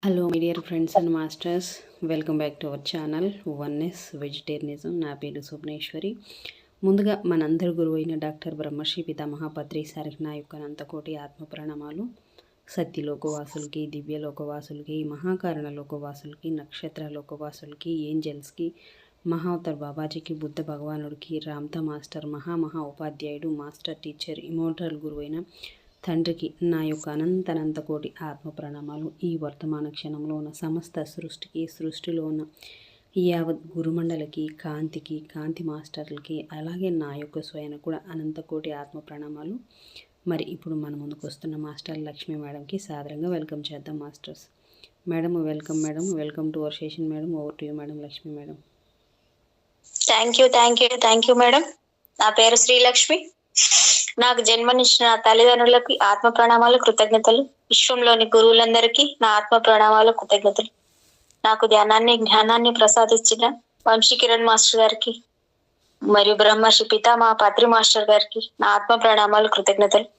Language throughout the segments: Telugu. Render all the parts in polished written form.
Hello my dear friends and masters, welcome back to our channel oneness vegetarianism. నా పేరు సుబ్నేశ్వరి. ముందుగా మనందరి గురువు అయిన డాక్టర్ బ్రహ్మశ్రీ పితామహ పత్రి సారికి నా యొక్క అనంతకోటి ఆత్మ ప్రణామాలు. సత్యలోకవాసులకి, దివ్యలోకవాసులకి, మహాకారణ లోకవాసులకి, నక్షత్ర లోకవాసులకి, ఏంజల్స్కి, మహావతార్ బాబాజీకి, బుద్ధ భగవానుడికి, రామ్తా మాస్టర్, మహా ఉపాధ్యాయుడు, మాస్టర్ టీచర్, ఇమోటల్ గురువైన తండ్రికి నా యొక్క అనంత కోటి ఆత్మ ప్రణామాలు. ఈ వర్తమాన క్షణంలో ఉన్న సమస్త సృష్టికి, సృష్టిలో ఉన్న యావత్ గురుమండలకి, కాంతి మాస్టర్లకి, అలాగే నా యొక్క స్వయాన కూడా అనంత కోటి ఆత్మ ప్రణామాలు. మరి ఇప్పుడు మన ముందుకు వస్తున్న మాస్టర్ లక్ష్మీ మేడంకి సాదరంగా వెల్కమ్ చేద్దాం. Masters madam, welcome madam, welcome to our session madam. Over to you madam, Lakshmi madam. Thank you madam. నా పేరు శ్రీలక్ష్మి. నాకు జన్మనిచ్చిన నా తల్లిదండ్రులకి ఆత్మ ప్రణామాలు, కృతజ్ఞతలు. విశ్వంలోని గురువులందరికీ నా ఆత్మ ప్రణామాలు, కృతజ్ఞతలు. నాకు జ్ఞానాన్ని ప్రసాదించిన వంశీ కిరణ్ మాస్టర్ గారికి మరియు బ్రహ్మర్షి పితామహ పత్రి మాస్టర్ గారికి నా ఆత్మ ప్రణామాలు, కృతజ్ఞతలు.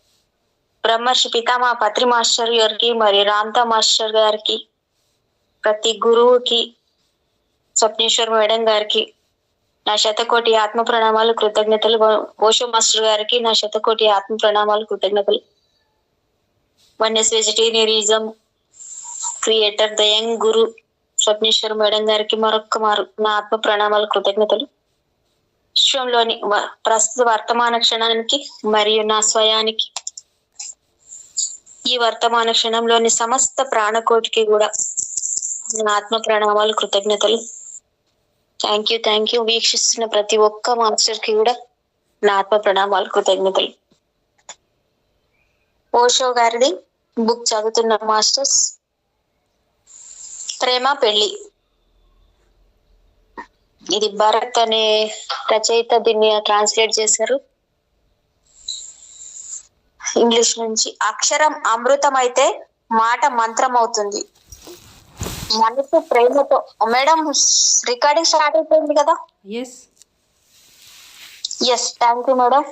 బ్రహ్మర్షి పితామహ పత్రి మాస్టర్ గారికి మరియు రామ్తా మాస్టర్ గారికి, ప్రతి గురువుకి, స్వప్నేశ్వర్ మేడం గారికి నా శతకోటి ఆత్మ ప్రణామాలు, కృతజ్ఞతలు. ఓషో మాస్టర్ గారికి నా శతకోటి ఆత్మ ప్రణామాలు, కృతజ్ఞతలు. Oneness vegetarianism creator the young guru Swapneshwar madam గారికి మరొక్క మారు నా ఆత్మ ప్రణామాలు, కృతజ్ఞతలు. విశ్వంలోని ప్రస్తుత వర్తమాన క్షణానికి మరియు నా స్వయానికి, ఈ వర్తమాన క్షణంలోని సమస్త ప్రాణకోటికి కూడా నా ఆత్మ ప్రణామాలు, కృతజ్ఞతలు. Thank you. వీక్షిస్తున్న ప్రతి ఒక్క మాస్టర్ కి కూడా నా ఆత్మ ప్రణామాలు, కృతజ్ఞతలు. ఓషో గారిది బుక్ చదువుతున్న మాస్టర్స్. ప్రేమ పెళ్లి. ఇది భరత్ అనే రచయిత దీన్ని ట్రాన్స్లేట్ చేశారు ఇంగ్లీష్ నుంచి. అక్షరం అమృతం అయితే మాట మంత్రం అవుతుంది. మనసు ప్రేమతో. మేడం, రికార్డింగ్ స్టార్ట్ అయిపోయింది కదా? Yes thank you madam.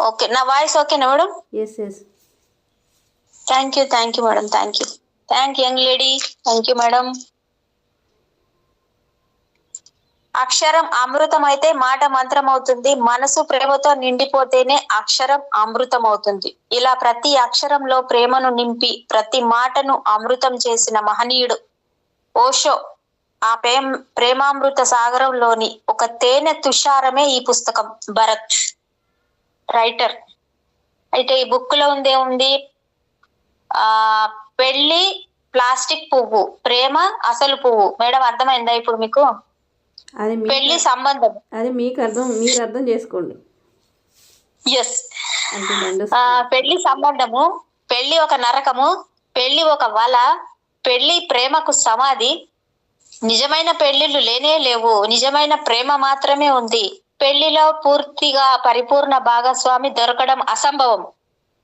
Okay, నా వాయిస్ ఓకేనా madam? Yes. Thank you madam. Thank you young lady. Thank you madam. అక్షరం అమృతం అయితే మాట మంత్రం అవుతుంది. మనసు ప్రేమతో నిండిపోతేనే అక్షరం అమృతం అవుతుంది. ఇలా ప్రతి అక్షరంలో ప్రేమను నింపి ప్రతి మాటను అమృతం చేసిన మహనీయుడు ఓషో. ఆ ప్రేమామృత సాగరంలోని ఒక తేనె తుషారమే ఈ పుస్తకం. భరత్ రైటర్. అయితే ఈ బుక్ లో ఉంది పెళ్లి ప్లాస్టిక్ పువ్వు, ప్రేమ అసలు పువ్వు. మేడం, అర్థమైందా ఇప్పుడు మీకు? పెళ్లి సంబంధం అది మీకు మీరు అర్థం చేసుకోండి. ఎస్. పెళ్లి సంబంధము, పెళ్లి ఒక నరకము, పెళ్లి ఒక వల, పెళ్లి ప్రేమకు సమాధి. నిజమైన పెళ్లిళ్ళు లేనే లేవు, నిజమైన ప్రేమ మాత్రమే ఉంది. పెళ్లిలో పూర్తిగా పరిపూర్ణ భాగస్వామి దొరకడం అసంభవం.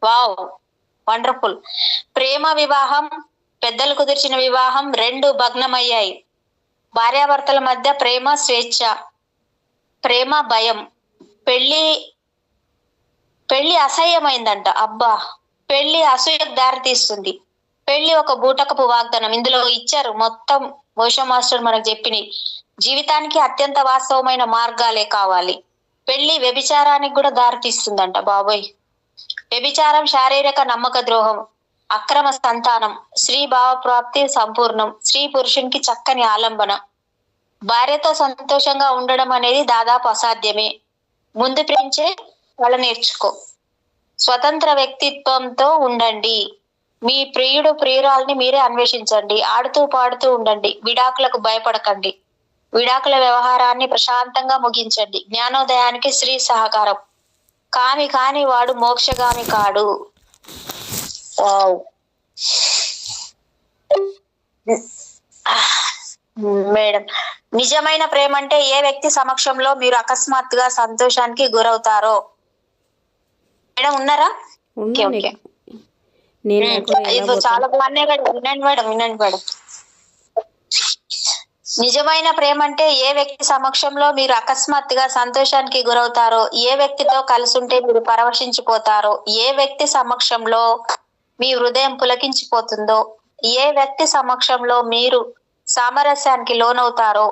Wow, wonderful. ప్రేమ వివాహం, పెద్దలు కుదిర్చిన వివాహం రెండు భగ్నమయ్యాయి. భార్యాభర్తల మధ్య ప్రేమ స్వేచ్ఛ, ప్రేమ భయం. పెళ్లి అసహ్యమైందంట. అబ్బా, పెళ్లి అసూయకు దారి తీస్తుంది. పెళ్లి ఒక బూటకపు వాగ్దానం. ఇందులో ఇచ్చారు మొత్తం ఓషో మాస్టర్ మనకు చెప్పినాయి. జీవితానికి అత్యంత వాస్తవమైన మార్గాలే కావాలి. పెళ్లి వ్యభిచారానికి కూడా దారి తీస్తుందంట. బాబోయ్, వ్యభిచారం శారీరక నమ్మక ద్రోహం, అక్రమ సంతానం, స్త్రీ భావ ప్రాప్తి సంపూర్ణం, స్త్రీ పురుషునికి చక్కని ఆలంబన. భార్యతో సంతోషంగా ఉండడం అనేది దాదాపు అసాధ్యమే. ముందు ప్రేమించే కళ నేర్చుకో. స్వతంత్ర వ్యక్తిత్వంతో ఉండండి. మీ ప్రియురాల్ని మీరే అన్వేషించండి. ఆడుతూ పాడుతూ ఉండండి. విడాకులకు భయపడకండి. విడాకుల వ్యవహారాన్ని ప్రశాంతంగా ముగించండి. జ్ఞానోదయానికి స్త్రీ సహకారం. కాని వాడు మోక్షగామి కాడు. మేడం, నిజమైన ప్రేమ అంటే ఏ వ్యక్తి సమక్షంలో మీరు అకస్మాత్తుగా సంతోషానికి గురవుతారో. మేడం ఉన్నారా? చాలా బాగున్నాయి మేడం. వినండి మేడం. నిజమైన ప్రేమ అంటే ఏ వ్యక్తి సమక్షంలో మీరు అకస్మాత్తుగా సంతోషానికి గురవుతారో, ఏ వ్యక్తితో కలుసుంటే మీరు పరవశించిపోతారో, ఏ వ్యక్తి సమక్షంలో మీ హృదయం పులకించిపోతుందో, ఏ వ్యక్తి సమక్షంలో మీరు సామరస్యానికి లోనవుతారో,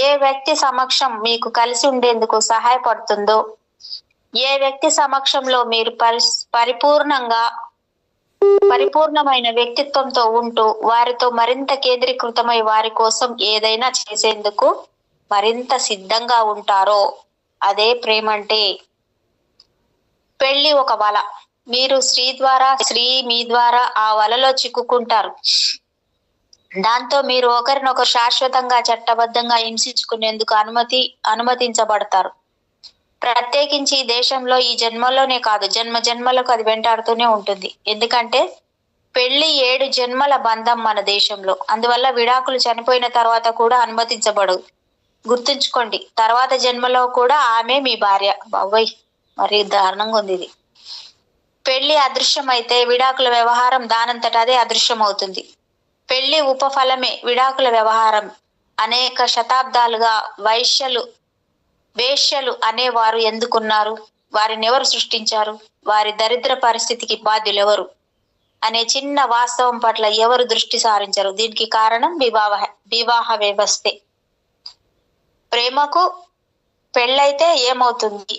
ఏ వ్యక్తి సమక్షం మీకు కలిసి ఉండేందుకు సహాయపడుతుందో, ఏ వ్యక్తి సమక్షంలో మీరు పరిపూర్ణమైన వ్యక్తిత్వంతో ఉంటూ వారితో మరింత కేంద్రీకృతమై వారి కోసం ఏదైనా చేసేందుకు మరింత సిద్ధంగా ఉంటారో అదే ప్రేమ అంటే. పెళ్లి ఒక వల. మీరు స్త్రీ మీ ద్వారా ఆ వలలో చిక్కుకుంటారు. దాంతో మీరు ఒకరినొకరు శాశ్వతంగా చట్టబద్ధంగా హింసించుకునేందుకు అనుమతించబడతారు. ప్రత్యేకించి ఈ దేశంలో ఈ జన్మలోనే కాదు, జన్మ జన్మలకు అది వెంటాడుతూనే ఉంటుంది. ఎందుకంటే పెళ్లి 7 జన్మల బంధం మన దేశంలో. అందువల్ల విడాకులు చనిపోయిన తర్వాత కూడా అనుమతించబడవు. గుర్తుంచుకోండి, తర్వాత జన్మలో కూడా ఆమె మీ భార్య. బాబోయ్, మరి దారుణంగా ఉంది ఇది. పెళ్లి అదృశ్యమైతే విడాకుల వ్యవహారం దానంతట అదే అదృశ్యం అవుతుంది. పెళ్లి ఉపఫలమే విడాకుల వ్యవహారం. అనేక శతాబ్దాలుగా వేశ్యలు అనేవారు ఎందుకున్నారు? వారిని ఎవరు సృష్టించారు? వారి దరిద్ర పరిస్థితికి బాధ్యులెవరు అనే చిన్న వాస్తవం పట్ల ఎవరు దృష్టి సారించరు. దీనికి కారణం వివాహ వ్యవస్థే. ప్రేమకు పెళ్ళైతే ఏమవుతుంది?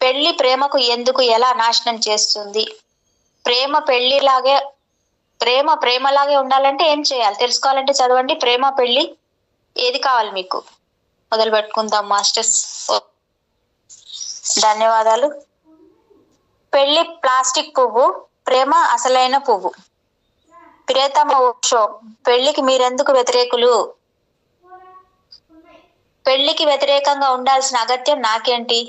పెళ్లి ప్రేమకు ఎందుకు ఎలా నాశనం చేస్తుంది? ప్రేమలాగే ఉండాలంటే ఏం చేయాలి తెలుసుకోవాలంటే చదవండి ప్రేమ పెళ్లి. ఏది కావాలి మీకు? మొదలు పెట్టుకుందాం మాస్టర్స్. ధన్యవాదాలు. పెళ్లి ప్లాస్టిక్ పువ్వు, ప్రేమ అసలైన పువ్వు. ప్రియతమ ఓషో, పెళ్లికి మీరెందుకు వ్యతిరేకులు? పెళ్లికి వ్యతిరేకంగా ఉండాల్సిన అగత్యం నాకేంటి?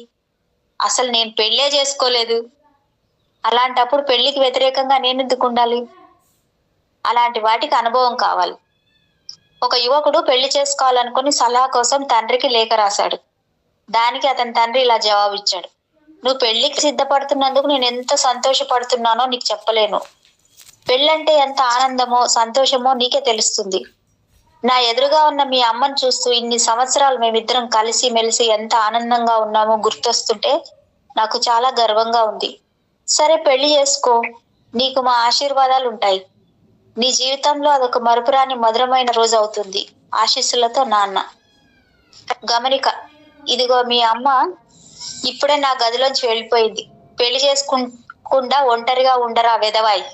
అసలు నేను పెళ్ళే చేసుకోలేదు. అలాంటప్పుడు పెళ్లికి వ్యతిరేకంగా నేను ఎందుకు ఉండాలి? అలాంటి వాటికి అనుభవం కావాలి. ఒక యువకుడు పెళ్లి చేసుకోవాలనుకుని సలహా కోసం తండ్రికి లేఖ రాశాడు. దానికి అతని తండ్రి ఇలా జవాబిచ్చాడు: నువ్వు పెళ్లికి సిద్ధపడుతున్నందుకు నేను ఎంత సంతోషపడుతున్నానో నీకు చెప్పలేను. పెళ్ళంటే ఎంత ఆనందమో సంతోషమో నీకే తెలుస్తుంది. నా ఎదురుగా ఉన్న మీ అమ్మను చూస్తూ ఇన్ని సంవత్సరాలు మేమిద్దరం కలిసి మెలిసి ఎంత ఆనందంగా ఉన్నామో గుర్తొస్తుంటే నాకు చాలా గర్వంగా ఉంది. సరే, పెళ్లి చేసుకో. నీకు మా ఆశీర్వాదాలు ఉంటాయి. నీ జీవితంలో అదొక మరుపురాని మధురమైన రోజు అవుతుంది. ఆశీస్సులతో, నాన్న. గమనిక, ఇదిగో మీ అమ్మ ఇప్పుడే నా గదిలోంచి వెళ్ళిపోయింది. పెళ్లి చేసుకుండా ఒంటరిగా ఉండరా వెధవాయ్.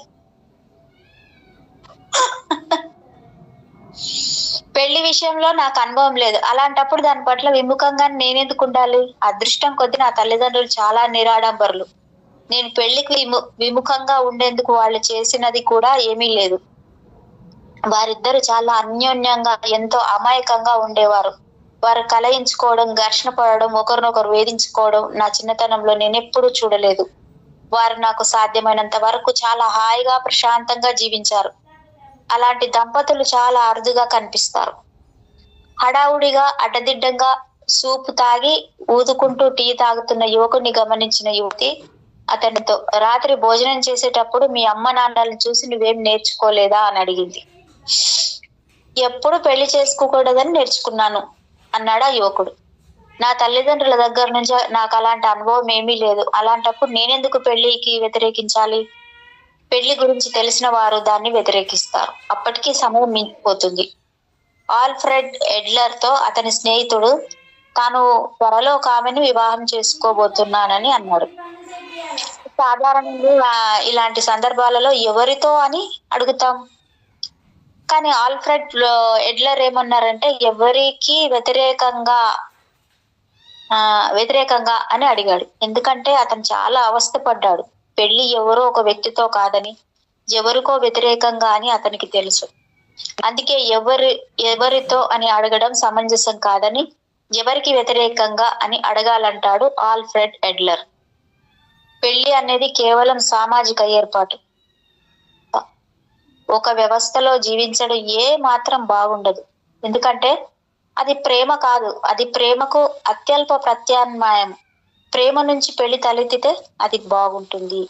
పెళ్లి విషయంలో నాకు అనుభవం లేదు. అలాంటప్పుడు దాని పట్ల విముఖంగా నేనెందుకు ఉండాలి? అదృష్టం కొద్ది నా తల్లిదండ్రులు చాలా నిరాడంబరులు. నేను పెళ్లికి విముఖంగా ఉండేందుకు వాళ్ళు చేసినది కూడా ఏమీ లేదు. వారిద్దరు చాలా అన్యోన్యంగా, ఎంతో అమాయకంగా ఉండేవారు. వారు కలయించుకోవడం, ఘర్షణ పడడం, ఒకరినొకరు వేధించుకోవడం నా చిన్నతనంలో నేనెప్పుడూ చూడలేదు. వారు నాకు సాధ్యమైనంత వరకు చాలా హాయిగా, ప్రశాంతంగా జీవించారు. అలాంటి దంపతులు చాలా అరుదుగా కనిపిస్తారు. హడావుడిగా, అడ్డదిడ్డంగా సూపు తాగి ఊదుకుంటూ టీ తాగుతున్న యువకుడిని గమనించిన యువతి అతనితో, రాత్రి భోజనం చేసేటప్పుడు మీ అమ్మ నాన్నలను చూసి నువ్వేం నేర్చుకోలేదా అని అడిగింది. ఎప్పుడు పెళ్లి చేసుకోకూడదని నేర్చుకున్నాను అన్నాడు ఆ యువకుడు. నా తల్లిదండ్రుల దగ్గర నుంచి నాకు అలాంటి అనుభవం ఏమీ లేదు. అలాంటప్పుడు నేనెందుకు పెళ్లికి వ్యతిరేకించాలి? పెళ్లి గురించి తెలిసిన వారు దాన్ని వ్యతిరేకిస్తారు. అప్పటికి సమయం మించిపోతుంది. ఆల్ఫ్రెడ్ ఎడ్లర్ తో అతని స్నేహితుడు తాను త్వరలో ఒక ఆమెను వివాహం చేసుకోబోతున్నానని అన్నాడు. సాధారణంగా ఇలాంటి సందర్భాలలో ఎవరితో అని అడుగుతాం. కానీ ఆల్ఫ్రెడ్ ఎడ్లర్ ఏమన్నారంటే ఎవరికి వ్యతిరేకంగా అని అడిగాడు. ఎందుకంటే అతను చాలా అవస్థపడ్డాడు. పెళ్లి ఎవరో ఒక వ్యక్తితో కాదని, ఎవరికో వ్యతిరేకంగా అని అతనికి తెలుసు. అందుకే ఎవరితో అని అడగడం సమంజసం కాదని, ఎవరికి వ్యతిరేకంగా అని అడగాలంటాడు ఆల్ఫ్రెడ్ ఎడ్లర్. పెళ్లి అనేది కేవలం సామాజిక ఏర్పాటు. ఒక వ్యవస్థలో జీవించడం ఏ మాత్రం బాగుండదు. ఎందుకంటే అది ప్రేమ కాదు, అది ప్రేమకు అత్యల్ప ప్రత్యామ్నాయం. ప్రేమ నుంచి పెళ్లి తలెత్తితే అది బాగుంటుంది.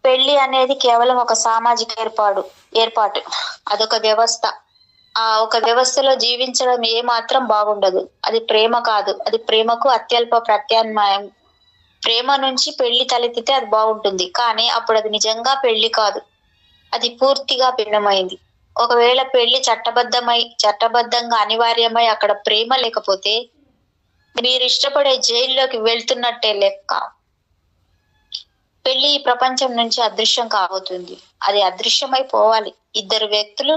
పెళ్లి అనేది కేవలం ఒక సామాజిక ఏర్పాటు. అదొక వ్యవస్థ. ఆ ఒక వ్యవస్థలో జీవించడం ఏ మాత్రం బాగుండదు. అది ప్రేమ కాదు, అది ప్రేమకు అత్యల్ప ప్రత్యామ్నాయం. ప్రేమ నుంచి పెళ్లి తలెత్తితే అది బాగుంటుంది, కానీ అప్పుడు అది నిజంగా పెళ్లి కాదు. అది పూర్తిగా భిన్నమైంది. ఒకవేళ పెళ్లి చట్టబద్ధంగా అనివార్యమై అక్కడ ప్రేమ లేకపోతే మీరు ఇష్టపడే జైల్లోకి వెళ్తున్నట్టే లెక్క. పెళ్లి ఈ ప్రపంచం నుంచి అదృశ్యం కాబోతుంది. అది అదృశ్యమైపోవాలి. ఇద్దరు వ్యక్తులు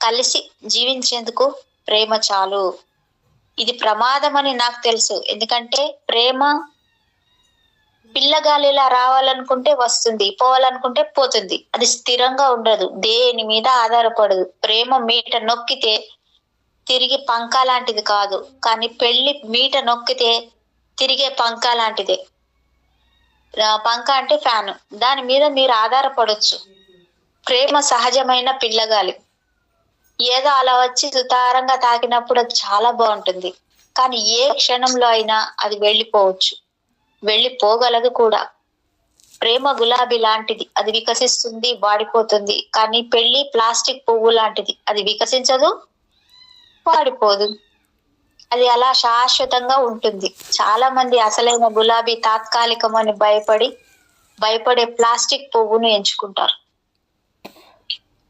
కలిసి జీవించేందుకు ప్రేమ చాలు. ఇది ప్రమాదం అని నాకు తెలుసు. ఎందుకంటే ప్రేమ పిల్లగాలిలా రావాలనుకుంటే వస్తుంది, పోవాలనుకుంటే పోతుంది. అది స్థిరంగా ఉండదు, దేని మీద ఆధారపడదు. ప్రేమ మీట నొక్కితే తిరిగి పంకా లాంటిది కాదు, కానీ పెళ్లి మీట నొక్కితే తిరిగే పంకా లాంటిదే. పంక అంటే ఫ్యాన్, దాని మీద మీరు ఆధారపడొచ్చు. ప్రేమ సహజమైన పిల్లగాలి, ఏదో అలా వచ్చి సుతారంగా తాకినప్పుడు అది చాలా బాగుంటుంది. కానీ ఏ క్షణంలో అయినా అది వెళ్ళిపోవచ్చు, వెళ్ళిపోగలదు కూడా. ప్రేమ గులాబీ లాంటిది, అది వికసిస్తుంది, వాడిపోతుంది. కానీ పెళ్లి ప్లాస్టిక్ పువ్వు లాంటిది, అది వికసించదు, వాడిపోదు. అది అలా శాశ్వతంగా ఉంటుంది. చాలా మంది అసలైన గులాబీ తాత్కాలికమని భయపడే ప్లాస్టిక్ పువ్వును ఎంచుకుంటారు.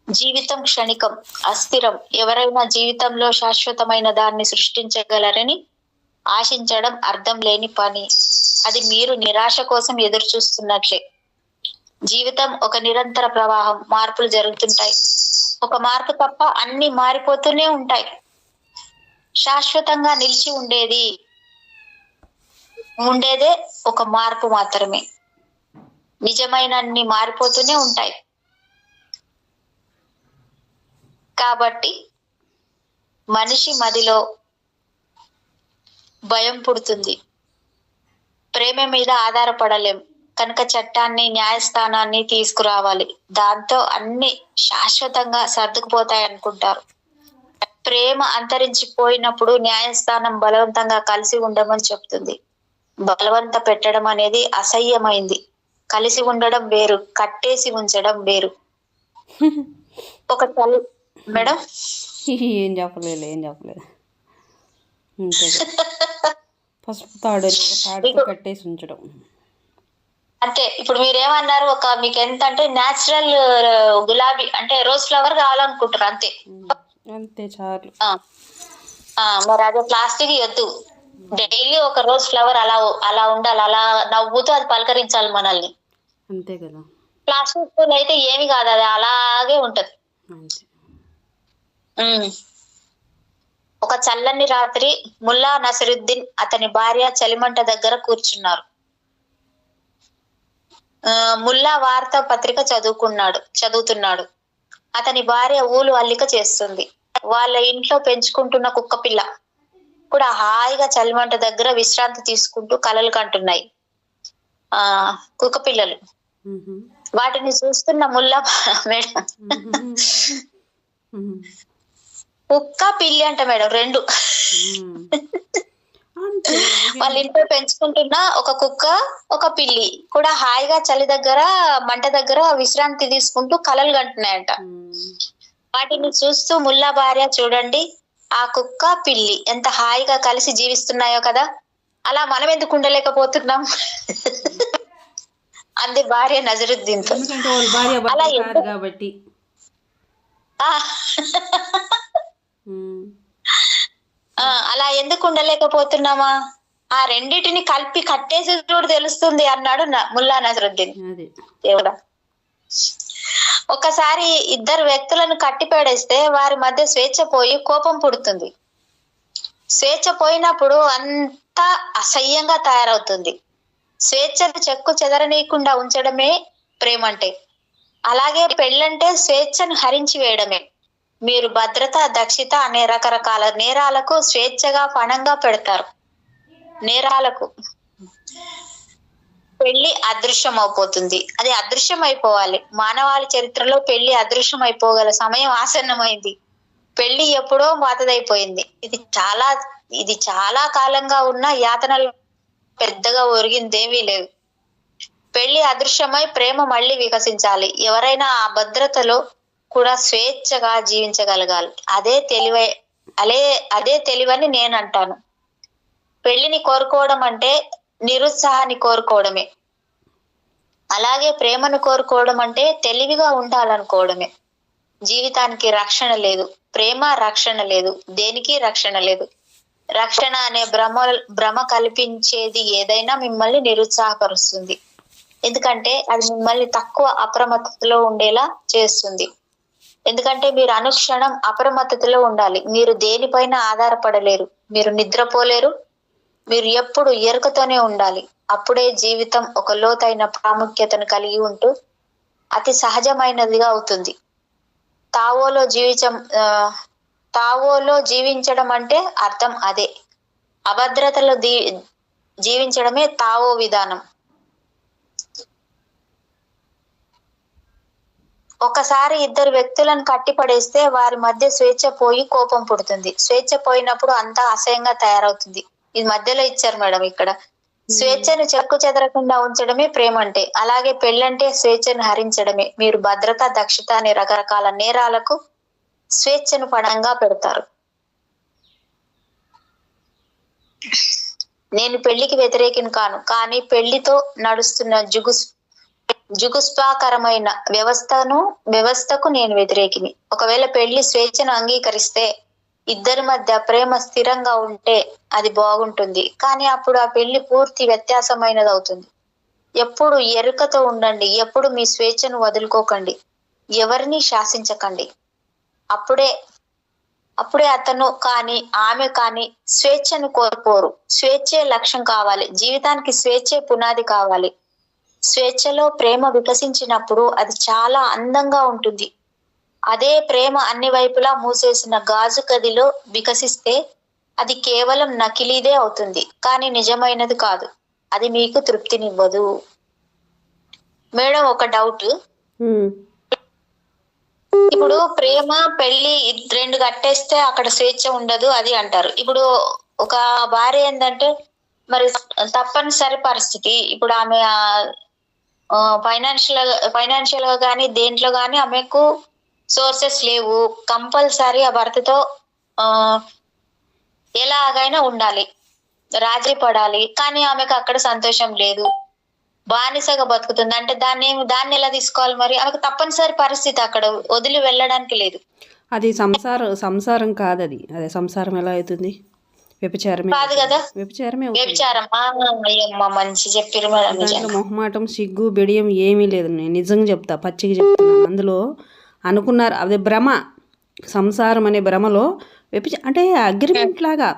జీవితం క్షణికం, అస్థిరం. ఎవరైనా జీవితంలో శాశ్వతమైన దాన్ని సృష్టించగలరని ఆశించడం అర్థం లేని పని. అది మీరు నిరాశ కోసం ఎదురు చూస్తున్నట్లే. జీవితం ఒక నిరంతర ప్రవాహం, మార్పులు జరుగుతుంటాయి. ఒక మార్పు తప్ప అన్ని మారిపోతూనే ఉంటాయి. శాశ్వతంగా నిలిచి ఉండేదే ఒక మార్పు మాత్రమే. నిజమైనన్ని మారిపోతూనే ఉంటాయి. కాబట్టి మనిషి మదిలో భయం పుడుతుంది. ప్రేమ మీద ఆధారపడలేం కనుక చట్టాన్ని, న్యాయస్థానాన్ని తీసుకురావాలి. దాంతో అన్ని శాశ్వతంగా సర్దుకుపోతాయి అనుకుంటారు. ప్రేమ అంతరించిపోయినప్పుడు న్యాయస్థానం బలవంతంగా కలిసి ఉండమని చెప్తుంది. బలవంత పెట్టడం అనేది అసహ్యమైంది. కలిసి ఉండడం వేరు, కట్టేసి ఉంచడం వేరు. ఒక మేడం ఏం చెప్పలేదు. పసుపు తాడుతో కట్టేసి ఉంచడం అంటే ఇప్పుడు మీరేమన్నారు, మీకు ఎంత అంటే న్యాచురల్ గులాబీ అంటే రోజ్ ఫ్లవర్ కావాలనుకుంటారు, అంతే చాలు. మరి అదే ప్లాస్టిక్ వద్దు. డైలీ ఒక రోజ్ ఫ్లవర్ అలా ఉండాలి, అలా నవ్వుతూ అది పలకరించాలి మనల్ని, అంతే కదా. ప్లాస్టిక్ పూలు అయితే ఏమి కాదు, అది అలాగే ఉంటది. ఒక చల్లని రాత్రి ముల్లా నసరుద్దీన్ అతని భార్య చలిమంట దగ్గర కూర్చున్నారు. ముల్లా వార్తా పత్రిక చదువుతున్నాడు. అతని భార్య ఊలు అల్లిక చేస్తుంది. వాళ్ళ ఇంట్లో పెంచుకుంటున్న కుక్క పిల్ల కూడా హాయిగా చలిమంట దగ్గర విశ్రాంతి తీసుకుంటూ కలలు కంటున్నాయి. కుక్క పిల్లలు వాటిని చూస్తున్న ముల్లా మేడం, కుక్క పిల్లి అంట మేడం, రెండు. వాళ్ళ ఇంట్లో పెంచుకుంటున్న ఒక కుక్క, ఒక పిల్లి కూడా హాయిగా చలి దగ్గర మంట దగ్గర విశ్రాంతి తీసుకుంటూ కలలు కంటున్నాయంట. వాటిని చూస్తూ ముల్లా భార్య, చూడండి ఆ కుక్క పిల్లి ఎంత హాయిగా కలిసి జీవిస్తున్నాయో కదా, అలా మనం ఎందుకు ఉండలేకపోతున్నాం అంది భార్య నజరుద్దీన్తో. అలా ఎందుకు ఉండలేకపోతున్నామా, ఆ రెండిటిని కలిపి కట్టేసి చూడు తెలుస్తుంది అన్నాడు ముల్లా నజరుద్దీన్. దేవుడా, ఒకసారి ఇద్దరు వ్యక్తులను కట్టిపడేస్తే వారి మధ్య స్వేచ్ఛ పోయి కోపం పుడుతుంది. స్వేచ్ఛ పోయినప్పుడు అంతా అసహ్యంగా తయారవుతుంది. స్వేచ్ఛను చెక్కు చెదరనీయకుండా ఉంచడమే ప్రేమంటే. అలాగే పెళ్ళంటే స్వేచ్ఛను హరించి వేయడమే. మీరు భద్రత, దక్షత అనే రకరకాల నేరాలకు స్వేచ్ఛగా పణంగా పెడతారు. నేరాలకు పెళ్లి అదృశ్యం అయిపోతుంది. అది అదృశ్యం అయిపోవాలి. మానవాళి చరిత్రలో పెళ్లి అదృశ్యం అయిపోగల సమయం ఆసన్నమైంది. పెళ్లి ఎప్పుడో పాతదైపోయింది. ఇది చాలా కాలంగా ఉన్న యాతనలు పెద్దగా ఒరిగిందేమీ లేదు. పెళ్లి అదృశ్యమై ప్రేమ మళ్ళీ వికసించాలి. ఎవరైనా ఆ భద్రతలో కూడా స్వేచ్ఛగా జీవించగలగాలి. అదే తెలివని నేను అంటాను. పెళ్లిని కోరుకోవడం అంటే నిరుత్సాహాన్ని కోరుకోవడమే. అలాగే ప్రేమను కోరుకోవడం అంటే తెలివిగా ఉండాలనుకోవడమే. జీవితానికి రక్షణ లేదు, ప్రేమ రక్షణ లేదు, దేనికి రక్షణ లేదు. రక్షణ అనే భ్రమ కల్పించేది ఏదైనా మిమ్మల్ని నిరుత్సాహపరుస్తుంది. ఎందుకంటే అది మిమ్మల్ని తక్కువ అప్రమత్తతలో ఉండేలా చేస్తుంది. ఎందుకంటే మీరు అనుక్షణం అప్రమత్తతలో ఉండాలి. మీరు దేనిపైన ఆధారపడలేరు, మీరు నిద్రపోలేరు, మీరు ఎప్పుడు ఎరుకతోనే ఉండాలి. అప్పుడే జీవితం ఒక లోతైన ప్రాముఖ్యతను కలిగి ఉంటూ అతి సహజమైనదిగా అవుతుంది. తావోలో జీవించడం అంటే అర్థం అదే. అభద్రతలో జీవించడమే తావో విధానం. ఒకసారి ఇద్దరు వ్యక్తులను కట్టిపడేస్తే వారి మధ్య స్వేచ్ఛ పోయి కోపం పుడుతుంది. స్వేచ్ఛ పోయినప్పుడు అంతా అసహ్యంగా తయారవుతుంది. ఇది మధ్యలో ఇచ్చారు మేడం ఇక్కడ. స్వేచ్ఛను చెక్కు చెదరకుండా ఉంచడమే ప్రేమ అంటే. అలాగే పెళ్ళంటే స్వేచ్ఛను హరించడమే. మీరు భద్రత, దక్షత అనే రకరకాల నేరాలకు స్వేచ్ఛను పణంగా పెడతారు. నేను పెళ్లికి వ్యతిరేకిని కాను, కానీ పెళ్లితో నడుస్తున్న జుగుస్పాకరమైన వ్యవస్థకు నేను వ్యతిరేకిని. ఒకవేళ పెళ్లి స్వేచ్ఛను అంగీకరిస్తే, ఇద్దరి మధ్య ప్రేమ స్థిరంగా ఉంటే అది బాగుంటుంది. కానీ అప్పుడు ఆ పెళ్లి పూర్తి వ్యత్యాసమైనది అవుతుంది. ఎప్పుడు ఎరుకతో ఉండండి, ఎప్పుడు మీ స్వేచ్ఛను వదులుకోకండి, ఎవరిని శాసించకండి. అప్పుడే అతను కానీ ఆమె కానీ స్వేచ్ఛను కోల్పోరు. స్వేచ్ఛే లక్ష్యం కావాలి. జీవితానికి స్వేచ్ఛే పునాది కావాలి. స్వేచ్ఛలో ప్రేమ వికసించినప్పుడు అది చాలా అందంగా ఉంటుంది. అదే ప్రేమ అన్ని వైపులా మూసేసిన గాజు గదిలో వికసిస్తే అది కేవలం నకిలీదే అవుతుంది, కానీ నిజమైనది కాదు. అది మీకు తృప్తినివ్వదు. మేడం, ఒక డౌట్. ఇప్పుడు ప్రేమ పెళ్లి రెండు కట్టేస్తే అక్కడ స్వేచ్ఛ ఉండదు అది అంటారు. ఇప్పుడు ఒక భార్య ఏంటంటే మరి తప్పనిసరి పరిస్థితి, ఇప్పుడు ఆమె ఫైనాన్షియల్ గా కానీ దేంట్లో కానీ ఆమెకు సోర్సెస్ లేవు. కంపల్సరీ ఆ భర్తతో ఎలాగైనా ఉండాలి, రాజీ పడాలి. కానీ ఆమెకు అక్కడ సంతోషం లేదు, బానిసగా బతుకుతుంది. అంటే దాన్ని ఎలా తీసుకోవాలి? మరి ఆమెకు తప్పనిసరి పరిస్థితి, అక్కడ వదిలి వెళ్ళడానికి లేదు. అది సంసారం కాదు. అదే సంసారం ఎలా అవుతుంది? వ్యభిచారమే కాదు కదా? వ్యభిచారం. మంచి చెప్పారు మేడం. దాంట్లో మొహమాటం, సిగ్గు, బిడియం ఏమీ లేదు. నేను నిజంగా చెప్తా, పచ్చిగా చెప్తున్నాను. అందులో అనుకున్నారు, అదే భ్రమ, సంసారం అనే భ్రమలో అంటే అగ్రిమెంట్ లాగా.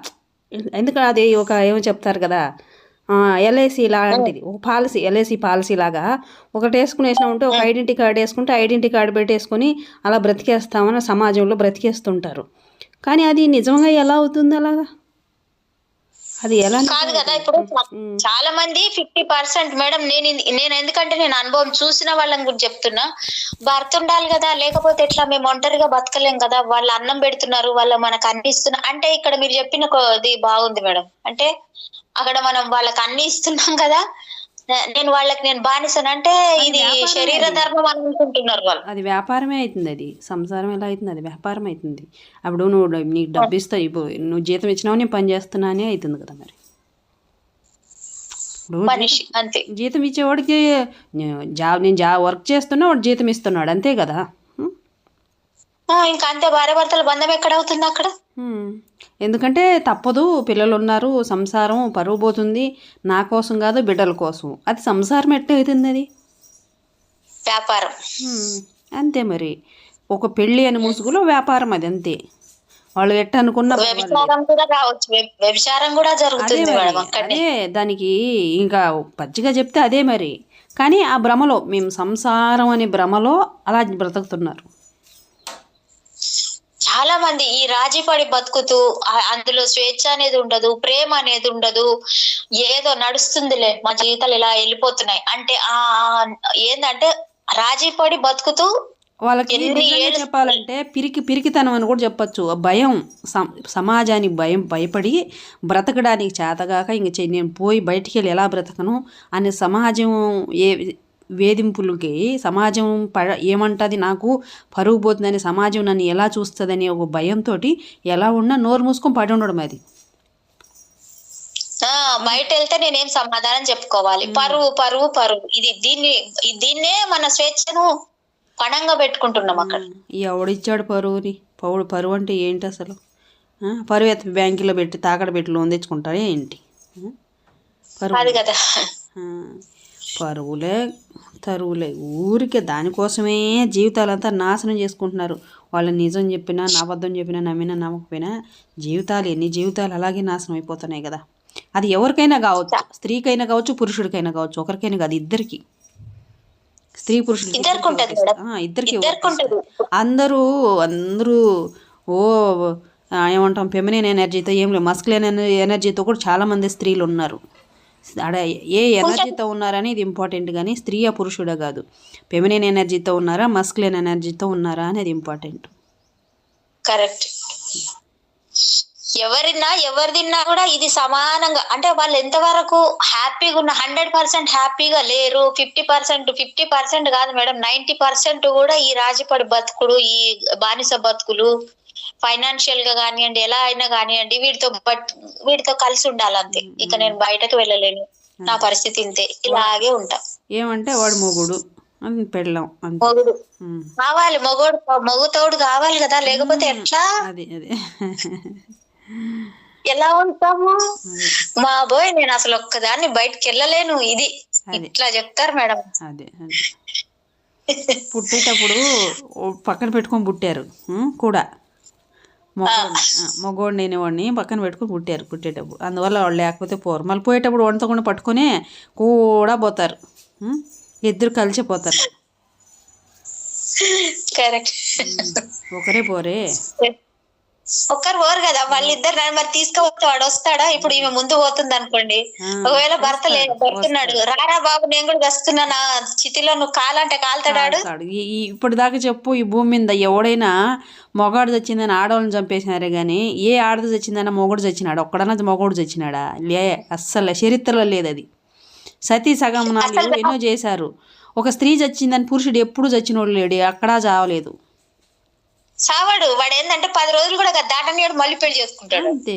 ఎందుకంటే అది ఏమో చెప్తారు కదా, ఎల్ఐసి లాంటిది, ఒక పాలసీ, ఎల్ఐసి పాలసీ లాగా. ఒకటి వేసుకునేసినా ఉంటే ఒక ఐడెంటిటీ కార్డు వేసుకుంటే ఐడెంటిటీ కార్డు పెట్టేసుకొని అలా బ్రతికేస్తామని సమాజంలో బ్రతికేస్తుంటారు. కానీ అది నిజంగా ఎలా అవుతుంది అలాగా? అది ఎలా కాదు కదా. ఇప్పుడు చాలా మంది 50% మేడం, నేను ఎందుకంటే నేను అనుభవం చూసిన వాళ్ళని కూడా చెప్తున్నా. భర్త ఉండాలి కదా, లేకపోతే ఎట్లా? మేము ఒంటరిగా బతకలేం కదా. వాళ్ళు అన్నం పెడుతున్నారు, వాళ్ళు మనకు అన్ని ఇస్తున్నారు. అంటే ఇక్కడ మీరు చెప్పిన ఇది బాగుంది మేడం. అంటే అక్కడ మనం వాళ్ళకి అన్ని ఇస్తున్నాం కదా, నేను బానిసనంటే ఇది శరీర ధర్మం అనుకుంటున్నారు వాళ్ళు. అది వ్యాపారమే అవుతుంది. అది సంసారం ఎలా అవుతుంది? అది వ్యాపారం అవుతుంది. అప్పుడు నీకు డబ్బు ఇస్తావు, ఇప్పుడు నువ్వు జీతం ఇచ్చినావు, నేను పని చేస్తున్నానే అవుతుంది కదా. మరి మనిషి అంతే, జీతం ఇచ్చేవాడికి నేను వర్క్ చేస్తున్నా, వాడు జీతం ఇస్తున్నాడు, అంతే కదా. ఇంకా అంతే. భార్య భర్తల బంధం ఎక్కడ అవుతుంది అక్కడ? ఎందుకంటే తప్పదు, పిల్లలు ఉన్నారు, సంసారం పరువు పోతుంది. నా కోసం కాదు, బిడ్డల కోసం. అది సంసారం ఎట్లా అవుతుంది? అది వ్యాపారం అంతే. మరి ఒక పెళ్ళి అని ముసుగులో వ్యాపారం, అది అంతే. వాళ్ళు ఎట్ట అనుకున్న వ్యభిచారం కూడా జరుగుతుంది. అదే దానికి ఇంకా పచ్చిగా చెప్తే అదే మరి. కానీ ఆ భ్రమలో, మేము సంసారం అనే భ్రమలో అలా బ్రతుకుతున్నారు చాలా మంది. ఈ రాజీ పడి బతుకుతూ అందులో స్వేచ్ఛ అనేది ఉండదు, ప్రేమ అనేది ఉండదు. ఏదో నడుస్తుందిలే, మా జీవితాలు ఇలా వెళ్ళిపోతున్నాయి అంటే ఏందంటే రాజీ పడి బతుకుతూ వాళ్ళకి చెప్పాలంటే పిరికితనం అని కూడా చెప్పచ్చు. భయం, సమాజానికి భయపడి బ్రతకడానికి చేతగాక ఇంక నేను పోయి బయటికి వెళ్ళి ఎలా బ్రతకను అనే సమాజం వేధింపులకి, సమాజం ఏమంటుంది, నాకు పరుగు పోతుందని, సమాజం నన్ను ఎలా చూస్తుందని ఒక భయంతో ఎలా ఉన్నా నోరు మూసుకొని పడి ఉండడం. అది బయట వెళ్తే నేనేం సమాధానం చెప్పుకోవాలి? పరువు పరువు పరువు. దీన్నే మన స్వేచ్ఛను పణంగా పెట్టుకుంటున్నాం అక్కడ. ఎవడిచ్చాడు పరువుని? పరువు అంటే ఏంటి అసలు? పరువు ఎత్తి బ్యాంకులో పెట్టి తాకడ పెట్టి లోన్ తెచ్చుకుంటారా ఏంటి? అది కదా, పరువులే తరువులే ఊరికే దానికోసమే జీవితాలంతా నాశనం చేసుకుంటున్నారు. వాళ్ళని నిజం చెప్పినా అబద్ధం చెప్పినా నమ్మినా నమ్మకపోయినా ఎన్ని జీవితాలు అలాగే నాశనం అయిపోతున్నాయి కదా. అది ఎవరికైనా కావచ్చు, స్త్రీకైనా కావచ్చు పురుషుడికైనా కావచ్చు, ఒకరికైనా కాదు, ఇద్దరికి, స్త్రీ పురుషులు ఇద్దరికి. అందరూ ఓ ఏమంటాం ఫెమినిన్ ఎనర్జీతో ఏం లేదు, మస్కులైన్ ఎనర్జీతో కూడా చాలామంది స్త్రీలు ఉన్నారు. ఆడ ఏ ఎనర్జీతో ఉన్నారని ఇది ఇంపార్టెంట్, కానీ స్త్రీయా పురుషుడా కాదు. ఫెమినిన్ ఎనర్జీతో ఉన్నారా మస్కులైన్ ఎనర్జీతో ఉన్నారా అనేది ఇంపార్టెంట్. కరెక్ట్. ఎవరిదిన్నా కూడా ఇది సమానంగా, అంటే వాళ్ళు ఎంతవరకు హ్యాపీగా ఉన్న 100% హ్యాపీగా లేరు. 50% కాదు మేడం, 90% కూడా ఈ రాజపడి బతుకుడు, ఈ బానిస బతుకులు, ఫైనాన్షియల్ గా కానివ్వండి, ఎలా అయినా కానివ్వండి, వీటితో కలిసి ఉండాలంతే. ఇక నేను బయటకు వెళ్ళలేను, నా పరిస్థితి ఇంతే, ఇలాగే ఉంటా. ఏమంటే వాడు మొగుడు పెళ్ళం, మొగుడు కావాలి, మొగుతోడు కావాలి కదా, లేకపోతే ఎట్లా? ఎలా ఉంటాము? మా బోయ్ నేను అసలు ఒక్కదాన్ని బయటకు వెళ్ళలేను, ఇది ఇట్లా చెప్తారు మేడం. అదే పుట్టేటప్పుడు పక్కన పెట్టుకొని పుట్టారు కూడా, మగవాడిని నేనేవాడిని పక్కన పెట్టుకుని పుట్టేటప్పుడు. అందువల్ల వాళ్ళు లేకపోతే పోరు. మళ్ళీ పోయేటప్పుడు వంటకుండా పట్టుకొని కూడా పోతారు, ఇద్దరు కలిసిపోతారు. కరెక్ట్. ఒకరే పోరే, ఒక్కరు పోరు కదా, మళ్ళీ ఇద్దరు మరి తీసుకుపోతే వాడు వస్తాడా? ఇప్పుడు ఈమె ముందు పోతుంది అనుకోండి, ఒకవేళ భర్త భర్తున్నాడు, రారా బాబు నేను కూడా వస్తున్నా, నా చితిలో నువ్వు కాలంటే కాలుతాడాడు. ఇప్పుడు దాకా చెప్పు, ఈ భూమి మీద ఎవడైనా మొగాడు చచ్చిందని ఆడవాళ్ళని చంపేసినారే కానీ ఏ ఆడది చచ్చిందన్నా మొగుడు చచ్చినాడు? ఒక్కడన్నా మొగుడు చచ్చినాడా? అస్సలు చరిత్రలో లేదు అది. సతీ సగమనాలు ఎన్నో చేశారు. ఒక స్త్రీ చచ్చిందని పురుషుడు ఎప్పుడు చచ్చినోడు లేడు, అక్కడా చావలేదు. సావాడు వాడు, ఏంటంటే 10 రోజులు కూడా దాటనియాడు, మళ్ళీ పెళ్లి చేసుకుంటాడు అంతే.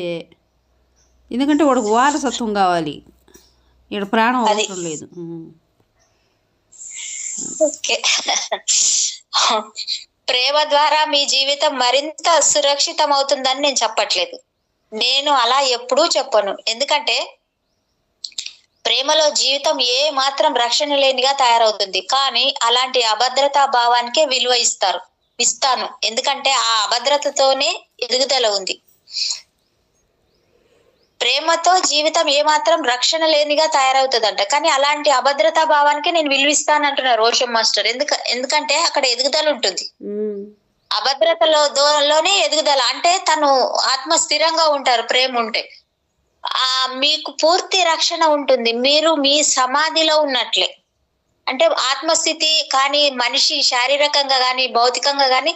ఎందుకంటే వాడికి వారసత్వం కావాలి, ఇక్కడ ప్రాణం అవసరం లేదు. ప్రేమ ద్వారా మీ జీవితం మరింత సురక్షితం అవుతుందని నేను చెప్పట్లేదు, నేను అలా ఎప్పుడూ చెప్పను. ఎందుకంటే ప్రేమలో జీవితం ఏ మాత్రం రక్షణ లేనిగా తయారవుతుంది, కానీ అలాంటి అభద్రతా భావానికే విలువ ఇస్తాను. ఎందుకంటే ఆ అభద్రతతోనే ఎదుగుదల ఉంది. ప్రేమతో జీవితం ఏ మాత్రం రక్షణ లేనిగా తయారవుతుందంట, కానీ అలాంటి అభద్రతా భావానికి నేను విలువిస్తానంటున్నారు రోషన్ మాస్టర్. ఎందుకంటే అక్కడ ఎదుగుదల ఉంటుంది, అభద్రతలోనే ఎదుగుదల. అంటే తను ఆత్మ స్థిరంగా ఉంటారు ప్రేమ ఉంటే, మీకు పూర్తి రక్షణ ఉంటుంది, మీరు మీ సమాధిలో ఉన్నట్లే. అంటే ఆత్మస్థితి కానీ మనిషి శారీరకంగా కానీ భౌతికంగా కానీ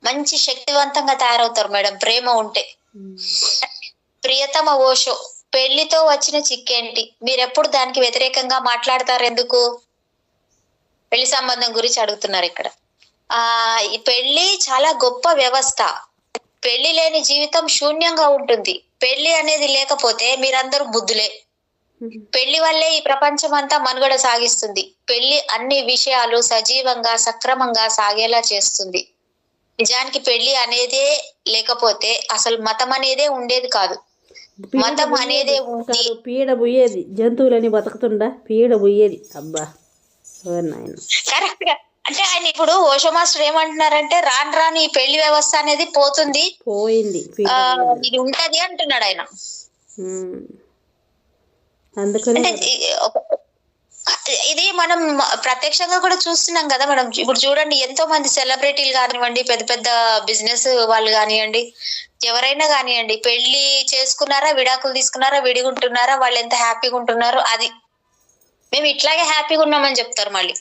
మంచి శక్తివంతంగా తయారవుతారు మేడం ప్రేమ ఉంటే. ప్రియతమ ఓషో, పెళ్లితో వచ్చిన చిక్కేంటి? మీరెప్పుడు దానికి వ్యతిరేకంగా మాట్లాడతారు ఎందుకు? పెళ్లి సంబంధం గురించి అడుగుతున్నారు ఇక్కడ. ఈ పెళ్లి చాలా గొప్ప వ్యవస్థ. పెళ్లి లేని జీవితం శూన్యంగా ఉంటుంది. పెళ్లి అనేది లేకపోతే మీరందరూ బుద్ధులే. పెళ్లి వల్లే ఈ ప్రపంచం అంతా మనుగడ సాగిస్తుంది. పెళ్లి అన్ని విషయాలు సజీవంగా సక్రమంగా సాగేలా చేస్తుంది. నిజానికి పెళ్లి అనేదే లేకపోతే అసలు మతం అనేదే ఉండేది కాదు. మతం అనేదే ఉంది, పీడ పోయేది, జంతువులని బతుకుతుండా పీడ పోయేది. అబ్బా కరెక్ట్ గా. అంటే ఆయన ఇప్పుడు ఓషో మాస్టర్ ఏమంటున్నారంటే రాను రాను ఈ పెళ్లి వ్యవస్థ అనేది పోయింది, ఇది ఉంటది అంటున్నాడు ఆయన. అందుకని ఇది మనం ప్రత్యక్షంగా కూడా చూస్తున్నాం కదా మేడం. ఇప్పుడు చూడండి, ఎంతో మంది సెలబ్రిటీలు కానివ్వండి, పెద్ద పెద్ద బిజినెస్ వాళ్ళు కానివ్వండి, ఎవరైనా కానివ్వండి, పెళ్లి చేసుకున్నారా, విడాకులు తీసుకున్నారా, విడిగుంటున్నారా, వాళ్ళు ఎంత హ్యాపీగా ఉంటున్నారు, అది మేము ఇట్లాగే హ్యాపీగా ఉన్నామని చెప్తారు మళ్ళీ.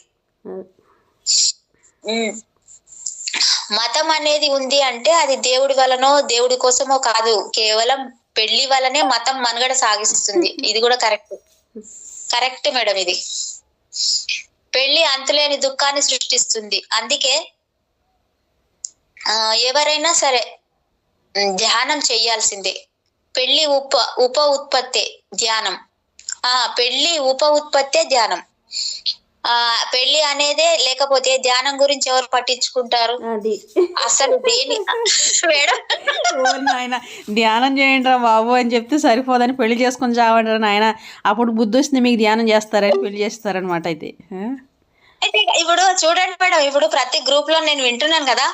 మతం అనేది ఉంది అంటే అది దేవుడి వలనో దేవుడి కోసమో కాదు, కేవలం పెళ్లి వల్లనే మతం మనుగడ సాగిస్తుంది. ఇది కూడా కరెక్ట్ మేడం. ఇది పెళ్లి అంతులేని దుఃఖాన్ని సృష్టిస్తుంది. అందుకే ఎవరైనా సరే ధ్యానం చెయ్యాల్సిందే. పెళ్లి ఉప ఉత్పత్తే ధ్యానం. పెళ్లి ఉప ఉత్పత్తే ధ్యానం. పెళ్లి అనేదే లేకపోతే ధ్యానం గురించి ఎవరు పట్టించుకుంటారు? అది అసలు దేని మేడం నాయన ధ్యానం చేయండి రా బాబు అని చెప్తే సరిపోదని పెళ్లి చేసుకొని చావండి రా నాయన, అప్పుడు బుద్ధి వస్తుంది మీకు ధ్యానం చేస్తారని పెళ్లి చేస్తారనమాట. అయితే అయితే ఇప్పుడు చూడండి మేడం, ఇప్పుడు ప్రతి గ్రూప్ లో నేను వింటున్నాను కదా,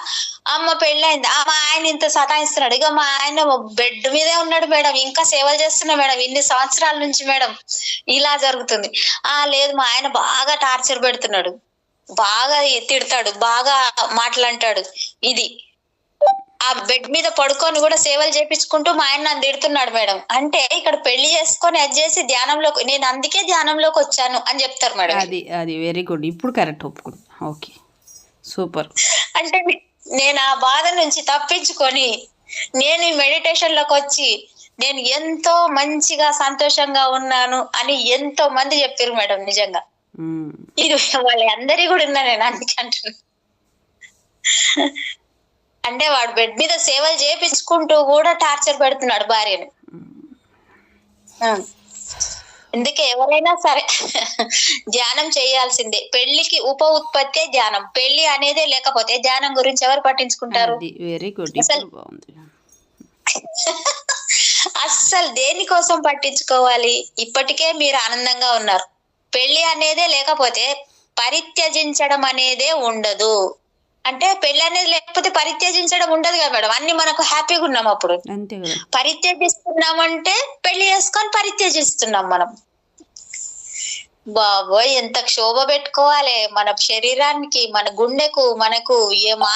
అమ్మ పెళ్ళైంది, మా ఆయన ఇంత సతాయిస్తున్నాడు, ఇక మా ఆయన బెడ్ మీదే ఉన్నాడు మేడం, ఇంకా సేవలు చేస్తున్నా మేడం ఇన్ని సంవత్సరాల నుంచి మేడం, ఇలా జరుగుతుంది. లేదు మా ఆయన బాగా టార్చర్ పెడుతున్నాడు, బాగా తిడతాడు, బాగా మాటలంటాడు, ఇది ఆ బెడ్ మీద పడుకొని కూడా సేవలు చేపించుకుంటూ మా ఆయన నన్ను తిడుతున్నాడు మేడం. అంటే ఇక్కడ పెళ్లి చేసుకొని అది చేసి ధ్యానంలోకి, నేను అందుకే ధ్యానంలోకి వచ్చాను అని చెప్తారు మేడం. అది వెరీ గుడ్, ఇప్పుడు కరెక్ట్ ఒప్పుకుంటా. Okay super. అంటే నేను ఆ బాధ నుంచి తప్పించుకొని నేను ఈ మెడిటేషన్ లోకి వచ్చి నేను ఎంతో మంచిగా సంతోషంగా ఉన్నాను అని ఎంతో మంది చెప్పారు మేడం. నిజంగా ఇది వాళ్ళ అందరి కూడా ఉన్నా నేను అందుకంటున్నా. అంటే వాడు బెడ్ మీద సేవలు చేపించుకుంటూ కూడా టార్చర్ పెడుతున్నాడు భార్యని. అందుకే ఎవరైనా సరే ధ్యానం చేయాల్సిందే. పెళ్లికి ఉప ఉత్పత్తే ధ్యానం. పెళ్లి అనేదే లేకపోతే ధ్యానం గురించి ఎవరు పట్టించుకుంటారు? Very good. అస్సలు దేనికోసం పట్టించుకోవాలి? ఇప్పటికే మీరు ఆనందంగా ఉన్నారు. పెళ్లి అనేదే లేకపోతే పరిత్యజించడం అనేదే ఉండదు. అంటే పెళ్లి అనేది లేకపోతే పరిత్యజించడం ఉండదు కదా మేడం. అన్ని మనకు హ్యాపీగా ఉన్నాం అప్పుడు. పరిత్యజిస్తున్నామంటే పెళ్లి చేసుకొని పరిత్యజిస్తున్నాం మనం. బాబోయ్ ఎంత క్షోభ పెట్టుకోవాలి మన శరీరానికి, మన గుండెకు, మనకు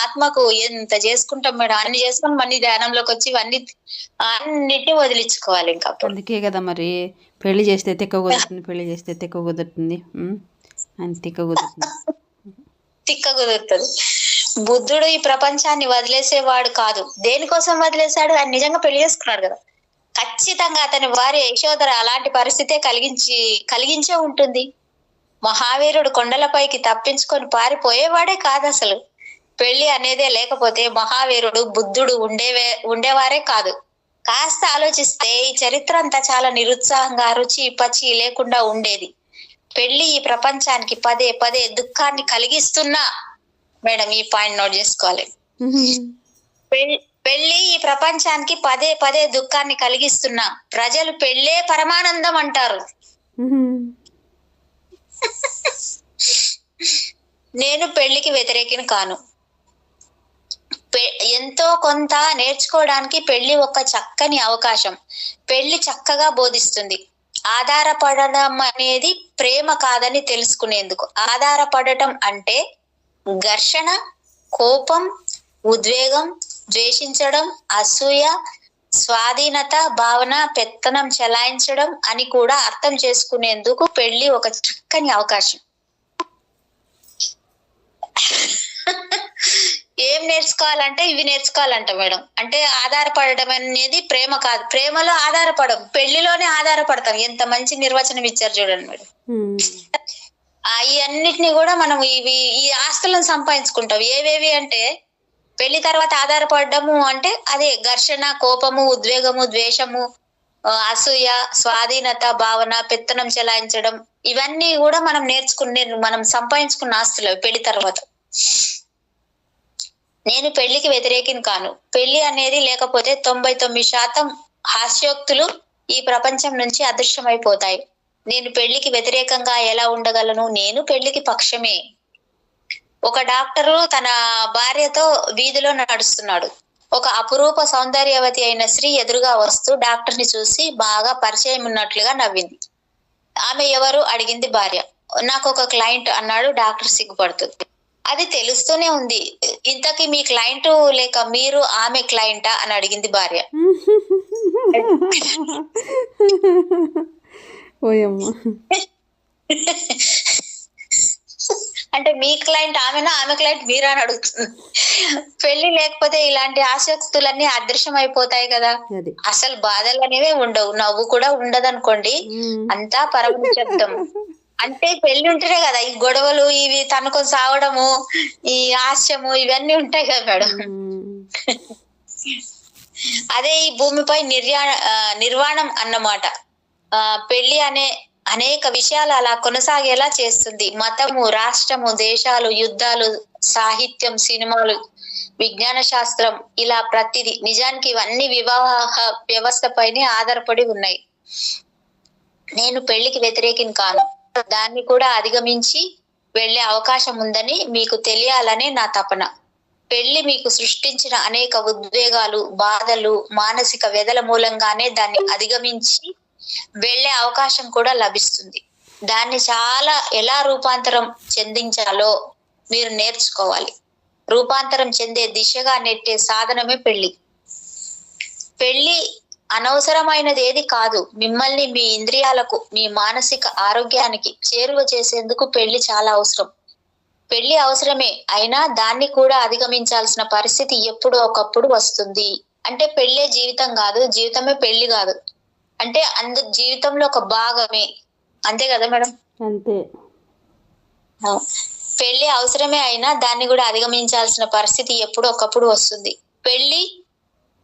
ఆత్మకు ఎంత చేసుకుంటాం మేడం. అన్ని చేసుకొని మళ్ళీ ధ్యానంలోకి వచ్చి అన్నిటిని వదిలించుకోవాలి. ఇంకా అందుకే కదా మరి పెళ్లి చేస్తే తిక్క కుదురుతుంది, పెళ్లి చేస్తే తిక్క కుదురుతుంది అని తిక్క కుదురుతుంది. బుద్ధుడు ఈ ప్రపంచాన్ని వదిలేసేవాడు కాదు. దేనికోసం వదిలేశాడు? ఆయన నిజంగా పెళ్లి చేసుకున్నాడు కదా. ఖచ్చితంగా అతని భార్య యశోధర అలాంటి పరిస్థితే కలిగించే ఉంటుంది. మహావీరుడు కొండలపైకి తప్పించుకొని పారిపోయేవాడే కాదు అసలు. పెళ్లి అనేదే లేకపోతే మహావీరుడు బుద్ధుడు ఉండేవారే కాదు. కాస్త ఆలోచిస్తే ఈ చరిత్ర అంతా చాలా నిరుత్సాహంగా, రుచి పచి లేకుండా ఉండేది. పెళ్లి ఈ ప్రపంచానికి పదే పదే దుఃఖాన్ని కలిగిస్తున్నా మేడం, ఈ పాయింట్ నోట్ చేసుకోవాలి. పెళ్లి ఈ ప్రపంచానికి పదే పదే దుఃఖాన్ని కలిగిస్తున్నా ప్రజలు పెళ్ళే పరమానందం అంటారు. నేను పెళ్లికి వ్యతిరేకిని కాను. ఎంతో కొంత నేర్చుకోవడానికి పెళ్లి ఒక చక్కని అవకాశం. పెళ్లి చక్కగా బోధిస్తుంది. ఆధారపడడం అనేది ప్రేమ కాదని తెలుసుకునేందుకు. ఆధారపడటం అంటే ఘర్షణ, కోపం, ఉద్వేగం, ద్వేషించడం, అసూయ, స్వాధీనత భావన, పెత్తనం చెలాయించడం అని కూడా అర్థం చేసుకునేందుకు పెళ్లి ఒక చక్కని అవకాశం. ఏం నేర్చుకోవాలంటే ఇవి నేర్చుకోవాలంట మేడం. అంటే ఆధారపడడం అనేది ప్రేమ కాదు. ప్రేమలో ఆధారపడం, పెళ్లిలోనే ఆధారపడతాం. ఎంత మంచి నిర్వచనం ఇచ్చారు చూడండి మేడం. ఈ అన్నిటిని కూడా మనం ఈ ఆస్తులను సంపాదించుకుంటాం. ఏవేవి అంటే పెళ్లి తర్వాత ఆధారపడము అంటే అదే ఘర్షణ, కోపము, ఉద్వేగము, ద్వేషము, అసూయ, స్వాధీనత భావన, పెత్తనం చెలాయించడం, ఇవన్నీ కూడా మనం సంపాదించుకున్న ఆస్తులు పెళ్లి తర్వాత. నేను పెళ్లికి వ్యతిరేకిని కాను. పెళ్లి అనేది లేకపోతే 99% హాస్యోక్తులు ఈ ప్రపంచం నుంచి అదృశ్యమైపోతాయి. నేను పెళ్లికి వ్యతిరేకంగా ఎలా ఉండగలను? నేను పెళ్లికి పక్షమే. ఒక డాక్టరు తన భార్యతో వీధిలో నడుస్తున్నాడు. ఒక అపురూప సౌందర్యవతి అయిన స్త్రీ ఎదురుగా వస్తూ డాక్టర్ ని చూసి బాగా పరిచయం ఉన్నట్లుగా నవ్వింది. ఆమె ఎవరు అడిగింది భార్య. నాకు ఒక క్లయింట్ అన్నాడు డాక్టర్ సిగ్గుపడుతుంది. అది తెలుస్తూనే ఉంది. ఇంతకీ మీ క్లయింట్ లేక మీరు ఆమె క్లయింటా అని అడిగింది భార్య. అంటే మీ క్లయింట్ ఆమెనా, ఆమె క్లయింట్ మీరా అని అడుగుతుంది. పెళ్లి లేకపోతే ఇలాంటి ఆసక్తులన్నీ అదృశ్యం అయిపోతాయి కదా. అసలు బాధలు అనేవి ఉండవు, నవ్వు కూడా ఉండదు అనుకోండి. అంతా పరమశబ్దం. అంటే పెళ్లి ఉంటేనే కదా ఈ గొడవలు, ఇవి తనుకొని సావడము, ఈ హాస్యము, ఇవన్నీ ఉంటాయి కదా మేడం. అదే ఈ భూమిపై నిర్వాణం అన్నమాట. పెళ్లి అనే అనేక విషయాలు అలా కొనసాగేలా చేస్తుంది. మతము, రాష్ట్రము, దేశాలు, యుద్ధాలు, సాహిత్యం, సినిమాలు, విజ్ఞాన శాస్త్రం, ఇలా ప్రతిదీ. నిజానికి ఇవన్నీ వివాహ వ్యవస్థ పైనే ఆధారపడి ఉన్నాయి. నేను పెళ్లికి వ్యతిరేకిని కాను. దాన్ని కూడా అధిగమించి వెళ్లే అవకాశం ఉందని మీకు తెలియాలనే నా తపన. పెళ్లి మీకు సృష్టించిన అనేక ఉద్వేగాలు, బాధలు, మానసిక వ్యధల మూలంగానే దాన్ని అధిగమించి వెళ్లే అవకాశం కూడా లభిస్తుంది. దాన్ని చాలా ఎలా రూపాంతరం చెందించాలో మీరు నేర్చుకోవాలి. రూపాంతరం చెందే దిశగా నెట్టే సాధనమే పెళ్లి. పెళ్లి అనవసరమైనది ఏది కాదు. మిమ్మల్ని మీ ఇంద్రియాలకు, మీ మానసిక ఆరోగ్యానికి చేరువ చేసేందుకు పెళ్లి చాలా అవసరం. పెళ్లి అవసరమే, అయినా దాన్ని కూడా అధిగమించాల్సిన పరిస్థితి ఎప్పుడో ఒకప్పుడు వస్తుంది. అంటే పెళ్ళే జీవితం కాదు, జీవితమే పెళ్లి కాదు. అంటే జీవితంలో ఒక భాగమే. అంతే కదా మేడం? అంతే. పెళ్లి అవసరమే, అయినా దాన్ని కూడా అధిగమించాల్సిన పరిస్థితి ఎప్పుడో ఒకప్పుడు వస్తుంది. పెళ్లి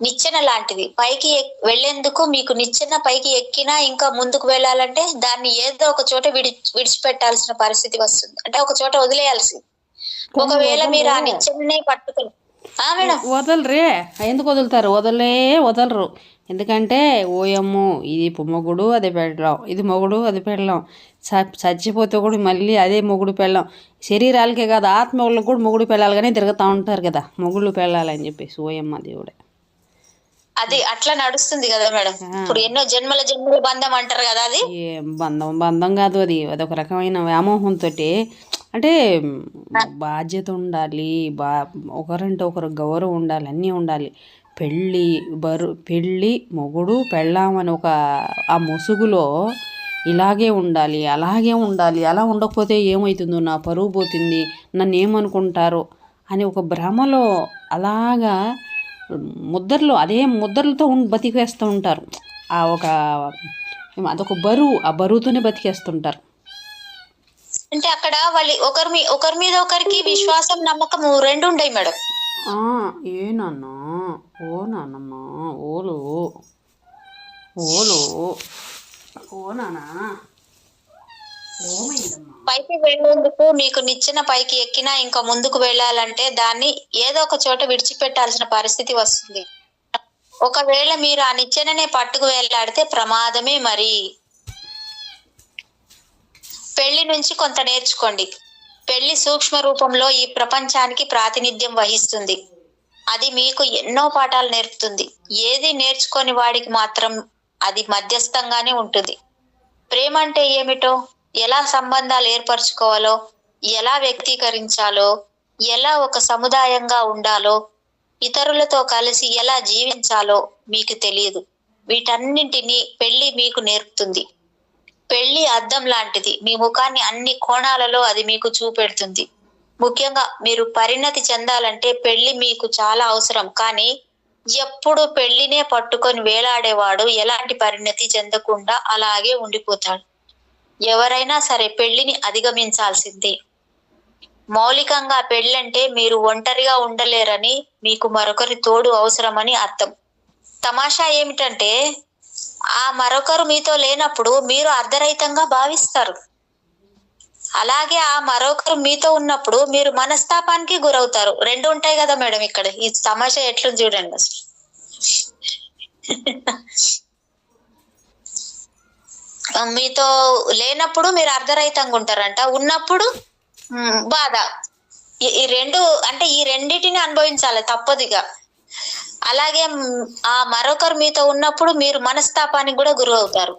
నిచ్చెన లాంటిది. పైకి వెళ్లేందుకు మీకు నిచ్చెన పైకి ఎక్కినా ఇంకా ముందుకు వెళ్ళాలంటే దాన్ని ఏదో ఒక చోట విడిచిపెట్టాల్సిన పరిస్థితి వస్తుంది. అంటే ఒక చోట వదిలేయాల్సింది. ఒకవేళ మీరు ఆ నిచ్చెననే పట్టుకుని మేడం వదలరే. ఎందుకు వదులుతారు? వదలరు. ఎందుకంటే ఓయమ్మో ఇది మొగుడు అదే పెళ్ళాం, ఇది మొగుడు అది పెళ్ళాం, చచ్చిపోతే కూడా మళ్ళీ అదే మొగుడు పెళ్ళాం. శరీరాలకే కాదు, ఆత్మ వాళ్ళకి కూడా మొగుడు పెళ్ళాలిగానే తిరుగుతూ ఉంటారు కదా, మొగుళ్ళు పెళ్ళాలని చెప్పేసి. ఓయమ్మ దేవుడే, అది అట్లా నడుస్తుంది కదా మేడం. ఇప్పుడు ఎన్నో జన్మల బంధం అంటారు కదా, అది బంధం కాదు, అదొక రకమైన వ్యామోహంతో. అంటే బాధ్యత ఉండాలి, ఒకరంటే ఒకరు గౌరవం ఉండాలి, అన్నీ ఉండాలి. పెళ్ళి మొగుడు పెళ్ళామని ఆ ముసుగులో ఇలాగే ఉండాలి, అలాగే ఉండాలి. అలా ఉండకపోతే ఏమవుతుందో, నా పరువు పోతుంది, నన్ను ఏమనుకుంటారో అని ఒక భ్రమలో అలాగా అదే ముద్రలతో బతికేస్తూ ఉంటారు. అదొక బరువు, ఆ బరువుతోనే బతికేస్తుంటారు. అంటే అక్కడ వాళ్ళు ఒకరి మీద ఒకరికి విశ్వాసం, నమ్మకం రెండు ఉంటాయి మేడం. ఏ నాన్న, ఓ నాన్నమ్మ, ఓలు ఓ నాన్న, పైకి వెళ్ళేందుకు మీకు నిచ్చెన పైకి ఎక్కినా ఇంకా ముందుకు వెళ్ళాలంటే దాన్ని ఏదో ఒక చోట విడిచిపెట్టాల్సిన పరిస్థితి వస్తుంది. ఒకవేళ మీరు ఆ నిచ్చెననే పట్టుకు వెళ్ళాడితే ప్రమాదమే. మరి పెళ్లి నుంచి కొంత నేర్చుకోండి. పెళ్లి సూక్ష్మ రూపంలో ఈ ప్రపంచానికి ప్రాతినిధ్యం వహిస్తుంది. అది మీకు ఎన్నో పాఠాలు నేర్పుతుంది. ఏది నేర్చుకొని వాడికి మాత్రం అది మధ్యస్థంగానే ఉంటుంది. ప్రేమ అంటే ఏమిటో, ఎలా సంబంధాలు ఏర్పరచుకోవాలో, ఎలా వ్యక్తీకరించాలో, ఎలా ఒక సముదాయంగా ఉండాలో, ఇతరులతో కలిసి ఎలా జీవించాలో మీకు తెలియదు. వీటన్నింటినీ పెళ్లి మీకు నేర్పుతుంది. పెళ్లి అద్దం లాంటిది. మీ ముఖాన్ని అన్ని కోణాలలో అది మీకు చూపెడుతుంది. ముఖ్యంగా మీరు పరిణతి చెందాలంటే పెళ్లి మీకు చాలా అవసరం. కానీ ఎప్పుడు పెళ్లినే పట్టుకొని వేలాడేవాడు ఎలాంటి పరిణతి చెందకుండా అలాగే ఉండిపోతాడు. ఎవరైనా సరే పెళ్లిని అధిగమించాల్సిందే. మౌలికంగా పెళ్ళంటే మీరు ఒంటరిగా ఉండలేరని, మీకు మరొకరి తోడు అవసరమని అర్థం. తమాషా ఏమిటంటే ఆ మరొకరు మీతో లేనప్పుడు మీరు అర్ధరహితంగా భావిస్తారు. అలాగే ఆ మరొకరు మీతో ఉన్నప్పుడు మీరు మనస్తాపానికి గురవుతారు. రెండు ఉంటాయి కదా మేడం. ఇక్కడ ఈ తమాషా ఎట్లుంది చూడండి అసలు. మీతో లేనప్పుడు మీరు అర్ధరహితంగా ఉంటారంట, ఉన్నప్పుడు బాధ. ఈ రెండు అంటే ఈ రెండిటిని అనుభవించాలి తప్పదుగా. అలాగే ఆ మరొకరు మీతో ఉన్నప్పుడు మీరు మనస్తాపానికి కూడా గురవుతారు.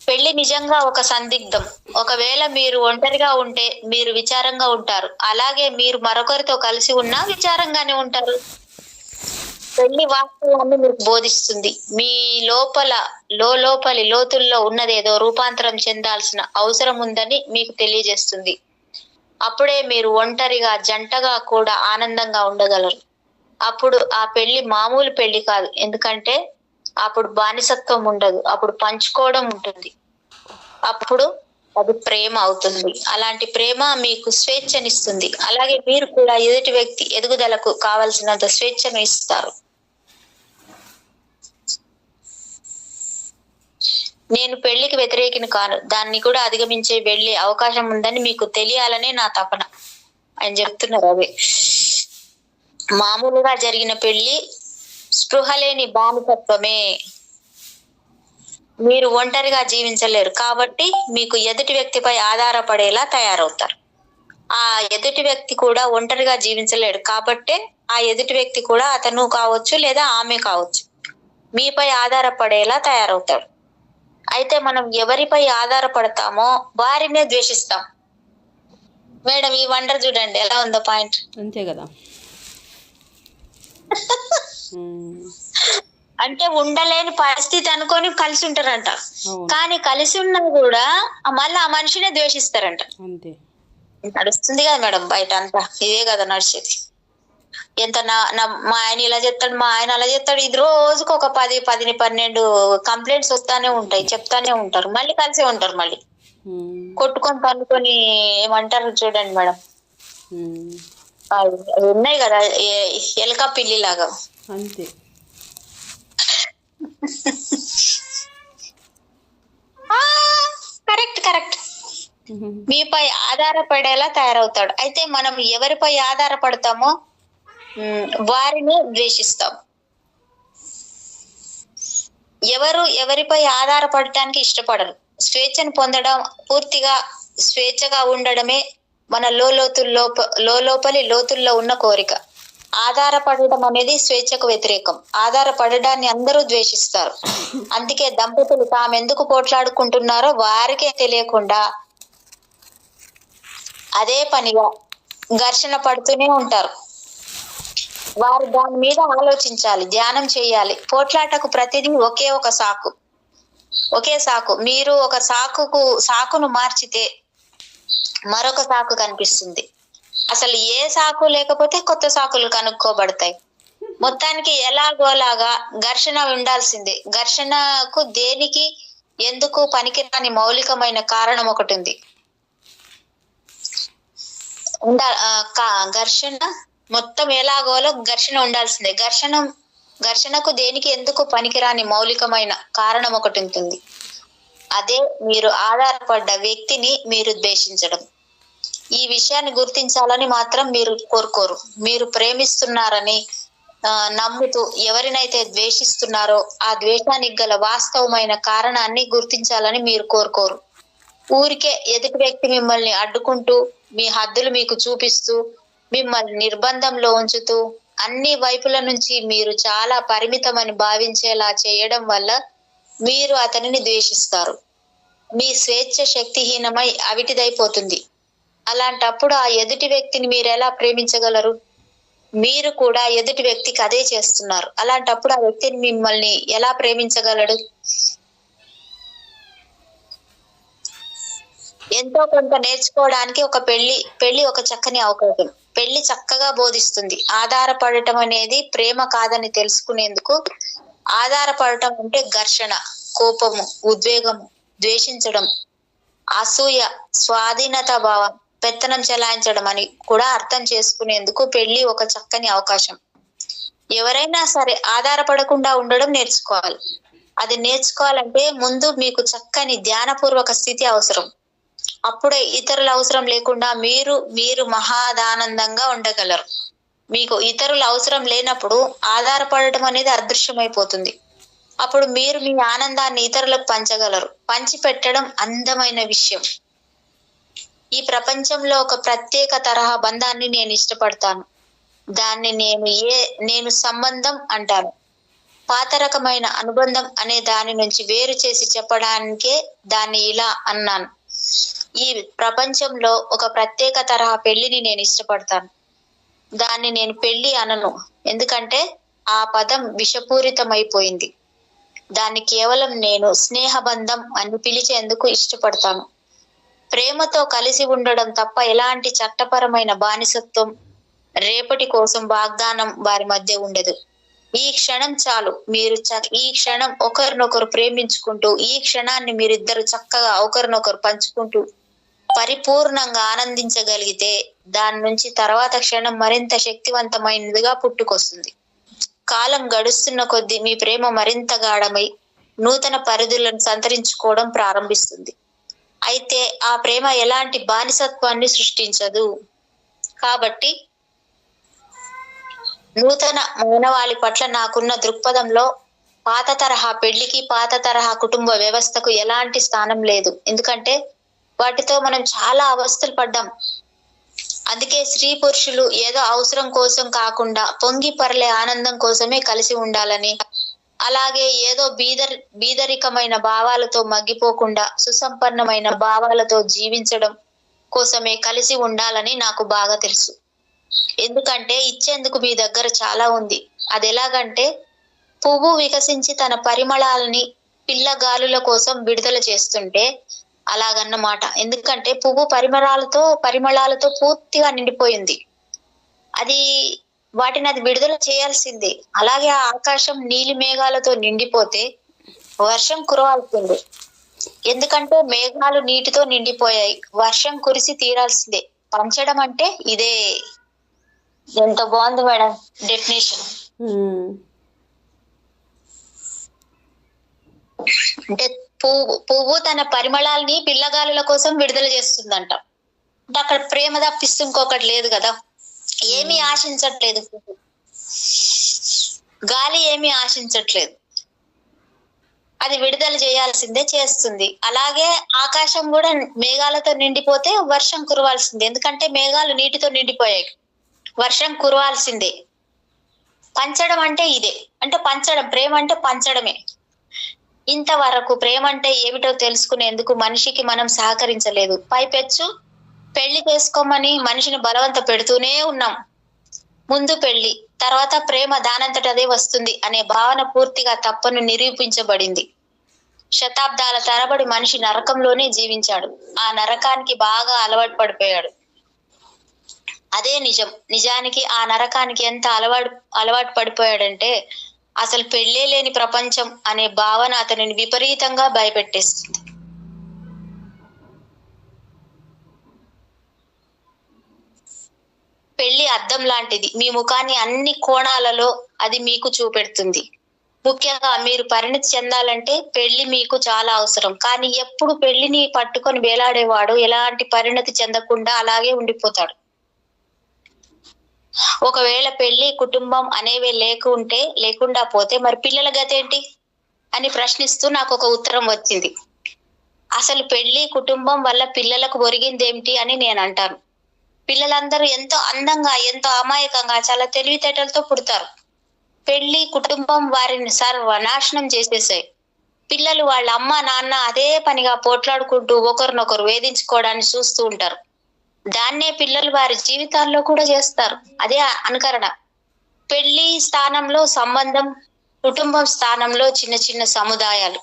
పెళ్లి నిజంగా ఒక సందిగ్ధం. ఒకవేళ మీరు ఒంటరిగా ఉంటే మీరు విచారంగా ఉంటారు. అలాగే మీరు మరొకరితో కలిసి ఉన్నా విచారంగానే ఉంటారు. పెళ్లి వాస్తవాన్ని మీకు బోధిస్తుంది. మీ లోపలి లోతుల్లో ఉన్నదేదో రూపాంతరం చెందాల్సిన అవసరం ఉందని మీకు తెలియజేస్తుంది. అప్పుడే మీరు ఒంటరిగా, జంటగా కూడా ఆనందంగా ఉండగలరు. అప్పుడు ఆ పెళ్లి మామూలు పెళ్లి కాదు. ఎందుకంటే అప్పుడు బానిసత్వం ఉండదు, అప్పుడు పంచుకోవడం ఉంటుంది. అప్పుడు అది ప్రేమ అవుతుంది. అలాంటి ప్రేమ మీకు స్వేచ్ఛనిస్తుంది. అలాగే మీరు కూడా ఎదుటి వ్యక్తి ఎదుగుదలకు కావలసినంత స్వేచ్ఛను ఇస్తారు. నేను పెళ్లికి వ్యతిరేకిని కాను, దాన్ని కూడా అధిగమించే వెళ్ళే అవకాశం ఉందని మీకు తెలియాలనే నా తపన అని చెప్తున్నారు. అదే మామూలుగా జరిగిన పెళ్లి స్పృహ లేని బానిసత్వమే. మీరు ఒంటరిగా జీవించలేరు కాబట్టి మీకు ఎదుటి వ్యక్తిపై ఆధారపడేలా తయారవుతారు. ఆ ఎదుటి వ్యక్తి కూడా ఒంటరిగా జీవించలేడు కాబట్టే ఆ ఎదుటి వ్యక్తి కూడా అతను కావచ్చు లేదా ఆమె కావచ్చు మీపై ఆధారపడేలా తయారవుతాడు. అయితే మనం ఎవరిపై ఆధారపడతామో వారినే ద్వేషిస్తాం. మేడం ఈ వండర్ చూడండి ఎలా ఉందో పాయింట్. అంతే కదా. అంటే ఉండలేని పరిస్థితి అనుకొని కలిసి ఉంటారంట, అవును. కానీ కలిసి ఉన్నా కూడా మళ్ళీ ఆ మనిషినే ద్వేషిస్తారంట. అంతే నడుస్తుంది కదా మేడం బయట అంతా ఇదే కదా నడిచేది. ఎంత మా ఆయన ఇలా చేస్తాడు, మా ఆయన అలా చేస్తాడు, ఇది రోజుకు ఒక 10-12 కంప్లైంట్స్ వస్తానే ఉంటాయి, చెప్తానే ఉంటారు, మళ్ళీ కలిసే ఉంటారు, మళ్ళీ కొట్టుకొని తన్నుకొని ఏమంటారు చూడండి మేడం. అవి ఉన్నాయి కదా ఎలక పిల్లి లాగా. అంతే కరెక్ట్ కరెక్ట్. మీపై ఆధారపడేలా తయారవుతాడు. అయితే మనం ఎవరిపై ఆధారపడతామో వారిని ద్వేషిస్తాం. ఎవరు ఎవరిపై ఆధారపడటానికి ఇష్టపడరు. స్వేచ్ఛను పొందడం, పూర్తిగా స్వేచ్ఛగా ఉండడమే మన లోపలి లోతుల్లో ఉన్న కోరిక. ఆధారపడటం అనేది స్వేచ్ఛకు వ్యతిరేకం. ఆధారపడడాన్ని అందరూ ద్వేషిస్తారు. అందుకే దంపతులు తామెందుకు పోట్లాడుకుంటున్నారో వారికే తెలియకుండా అదే పనిగా ఘర్షణ పడుతూనే ఉంటారు. వారు దాని మీద ఆలోచించాలి, ధ్యానం చేయాలి. పోట్లాటకు ప్రతిదీ ఒకే సాకు. మీరు ఒక సాకును మార్చితే మరొక సాకు కనిపిస్తుంది. అసలు ఏ సాకు లేకపోతే కొత్త సాకులు కనుక్కోబడతాయి. మొత్తానికి ఎలాగోలాగా ఘర్షణ ఉండాల్సిందే. ఘర్షణకు దేనికి ఎందుకు పనికిరాని మౌలికమైన కారణం ఒకటి ఉంది. ఘర్షణ మొత్తం ఎలాగోలో ఘర్షణ ఉండాల్సిందే. ఘర్షణకు దేనికి ఎందుకు పనికిరాని మౌలికమైన కారణం ఒకటి ఉంటుంది. అదే మీరు ఆధారపడ్డ వ్యక్తిని మీరు ద్వేషించడం. ఈ విషయాన్ని గుర్తించాలని మాత్రం మీరు కోరుకోరు. మీరు ప్రేమిస్తున్నారని నమ్ముతూ ఎవరినైతే ద్వేషిస్తున్నారో ఆ ద్వేషానికి గల వాస్తవమైన కారణాన్ని గుర్తించాలని మీరు కోరుకోరు. ఊరికే ఎదుటి వ్యక్తి మిమ్మల్ని అడ్డుకుంటూ, మీ హద్దులు మీకు చూపిస్తూ, మిమ్మల్ని నిర్బంధంలో ఉంచుతూ, అన్ని వైపుల నుంచి మీరు చాలా పరిమితమని భావించేలా చేయడం వల్ల మీరు అతనిని ద్వేషిస్తారు. మీ స్వేచ్ఛ శక్తిహీనమై అవిటిదైపోతుంది. అలాంటప్పుడు ఆ ఎదుటి వ్యక్తిని మీరు ఎలా ప్రేమించగలరు? మీరు కూడా ఎదుటి వ్యక్తికి అదే చేస్తున్నారు. అలాంటప్పుడు ఆ వ్యక్తిని మిమ్మల్ని ఎలా ప్రేమించగలడు? ఎంతో కొంత నేర్చుకోవడానికి ఒక పెళ్లి ఒక చక్కని అవకాశం. పెళ్లి చక్కగా బోధిస్తుంది. ఆధారపడటం అనేది ప్రేమ కాదని తెలుసుకునేందుకు. ఆధారపడటం అంటే ఘర్షణ, కోపము, ఉద్వేగము, ద్వేషించడం, అసూయ, స్వాధీనత భావం, పెత్తనం చెలాయించడం అని కూడా అర్థం చేసుకునేందుకు పెళ్లి ఒక చక్కని అవకాశం. ఎవరైనా సరే ఆధారపడకుండా ఉండడం నేర్చుకోవాలి. అది నేర్చుకోవాలంటే ముందు మీకు చక్కని ధ్యానపూర్వక స్థితి అవసరం. అప్పుడే ఇతరుల అవసరం లేకుండా మీరు మహాదానందంగా ఉండగలరు. మీకు ఇతరుల అవసరం లేనప్పుడు ఆధారపడటం అనేది అదృశ్యమైపోతుంది. అప్పుడు మీరు మీ ఆనందాన్ని ఇతరులకు పంచగలరు. పంచిపెట్టడం అందమైన విషయం. ఈ ప్రపంచంలో ఒక ప్రత్యేక తరహా బంధాన్ని నేను ఇష్టపడతాను. దాన్ని నేను సంబంధం అంటాను. పాత రకమైన అనుబంధం అనే దాని నుంచి వేరు చేసి చెప్పడానికే దాన్ని ఇలా అన్నాను. ఈ ప్రపంచంలో ఒక ప్రత్యేక తరహా పెళ్లిని నేను ఇష్టపడతాను. దాన్ని నేను పెళ్లి అనను, ఎందుకంటే ఆ పదం విషపూరితమైపోయింది. దాన్ని కేవలం నేను స్నేహబంధం అని పిలిచేందుకు ఇష్టపడతాను. ప్రేమతో కలిసి ఉండడం తప్ప ఎలాంటి చట్టపరమైన బానిసత్వం, రేపటి కోసం వాగ్దానం వారి మధ్య ఉండదు. ఈ క్షణం చాలు. మీరు ఈ క్షణం ఒకరినొకరు ప్రేమించుకుంటూ, ఈ క్షణాన్ని మీరిద్దరు చక్కగా ఒకరినొకరు పంచుకుంటూ పరిపూర్ణంగా ఆనందించగలిగితే దాని నుంచి తర్వాత క్షణం మరింత శక్తివంతమైనదిగా పుట్టుకొస్తుంది. కాలం గడుస్తున్న కొద్దీ మీ ప్రేమ మరింత గాఢమై నూతన పరిధులను సంతరించుకోవడం ప్రారంభిస్తుంది. అయితే ఆ ప్రేమ ఎలాంటి బానిసత్వాన్ని సృష్టించదు. కాబట్టి నూతన మానవాళి పట్ల నాకున్న దృక్పథంలో పాత తరహా పెళ్లికి, పాత తరహా కుటుంబ వ్యవస్థకు ఎలాంటి స్థానం లేదు. ఎందుకంటే వాటితో మనం చాలా అవస్థలు పడ్డాం. అందుకే స్త్రీ పురుషులు ఏదో అవసరం కోసం కాకుండా పొంగి పరలే ఆనందం కోసమే కలిసి ఉండాలని, అలాగే ఏదో బీదరికమైన భావాలతో మగ్గిపోకుండా సుసంపన్నమైన భావాలతో జీవించడం కోసమే కలిసి ఉండాలని నాకు బాగా తెలుసు. ఎందుకంటే ఇచ్చేందుకు మీ దగ్గర చాలా ఉంది. అది ఎలాగంటే పువ్వు వికసించి తన పరిమళాలని పిల్లగాలుల కోసం విడుదల చేస్తుంటే అలాగన్నమాట. ఎందుకంటే పువ్వు పరిమళాలతో పూర్తిగా నిండిపోయింది. వాటిని అది విడుదల చేయాల్సిందే. అలాగే ఆ ఆకాశం నీలి మేఘాలతో నిండిపోతే వర్షం కురవాల్సిందే. ఎందుకంటే మేఘాలు నీటితో నిండిపోయాయి, వర్షం కురిసి తీరాల్సిందే. పంచడం అంటే ఇదే. ఎంత బాగుంది మేడం డెఫినేషన్. అంటే పువ్వు తన పరిమళాలని పిల్లగాలుల కోసం విడుదల చేస్తుందంట. అంటే అక్కడ ప్రేమ తప్పిస్తూ ఇంకొకటి లేదు కదా. ఏమీ ఆశించట్లేదు పువ్వు, గాలి ఏమీ ఆశించట్లేదు, అది విడుదల చేయాల్సిందే, చేస్తుంది. అలాగే ఆకాశం కూడా మేఘాలతో నిండిపోతే వర్షం కురవాల్సిందే. ఎందుకంటే మేఘాలు నీటితో నిండిపోయాయి, వర్షం కురవాల్సిందే. పంచడం అంటే ఇదే. అంటే పంచడం, ప్రేమ అంటే పంచడమే. ఇంతవరకు ప్రేమ అంటే ఏమిటో తెలుసుకునేందుకు మనిషికి మనం సహకరించలేదు. పైపెచ్చు పెళ్లి చేసుకోమని మనిషిని బలవంత పెడుతూనే ఉన్నాం. ముందు పెళ్లి, తర్వాత ప్రేమ దానంతట అదే వస్తుంది అనే భావన పూర్తిగా తప్పని నిరూపించబడింది. శతాబ్దాల తరబడి మనిషి నరకంలోనే జీవించాడు. ఆ నరకానికి బాగా అలవాటు పడిపోయాడు. అదే నిజం. నిజానికి ఆ నరకానికి ఎంత అలవాటు పడిపోయాడంటే అసలు పెళ్ళే లేని ప్రపంచం అనే భావన అతనిని విపరీతంగా భయపెట్టేస్తుంది. పెళ్లి అద్దం లాంటిది. మీ ముఖాన్ని అన్ని కోణాలలో అది మీకు చూపెడుతుంది. ముఖ్యంగా మీరు పరిణతి చెందాలంటే పెళ్లి మీకు చాలా అవసరం. కానీ ఎప్పుడు పెళ్లిని పట్టుకొని వేలాడేవాడు ఎలాంటి పరిణతి చెందకుండా అలాగే ఉండిపోతాడు. ఒకవేళ పెళ్లి, కుటుంబం అనేవి లేకుండా పోతే మరి పిల్లల గతేంటి అని ప్రశ్నిస్తూ నాకు ఒక ఉత్తరం వచ్చింది. అసలు పెళ్లి, కుటుంబం వల్ల పిల్లలకు ఒరిగిందేమిటి అని నేను అంటాను. పిల్లలందరూ ఎంతో అందంగా, ఎంతో అమాయకంగా, చాలా తెలివితేటలతో పుడతారు. పెళ్లి, కుటుంబం వారిని సర్వనాశనం చేసేసాయి. పిల్లలు వాళ్ళ అమ్మ నాన్న అదే పనిగా పోట్లాడుకుంటూ ఒకరినొకరు వేధించుకోవడాన్ని చూస్తూ ఉంటారు. దాన్నే పిల్లలు వారి జీవితాల్లో కూడా చేస్తారు. అదే అనుకరణ. పెళ్లి స్థానంలో సంబంధం, కుటుంబం స్థానంలో చిన్న చిన్న సముదాయాలు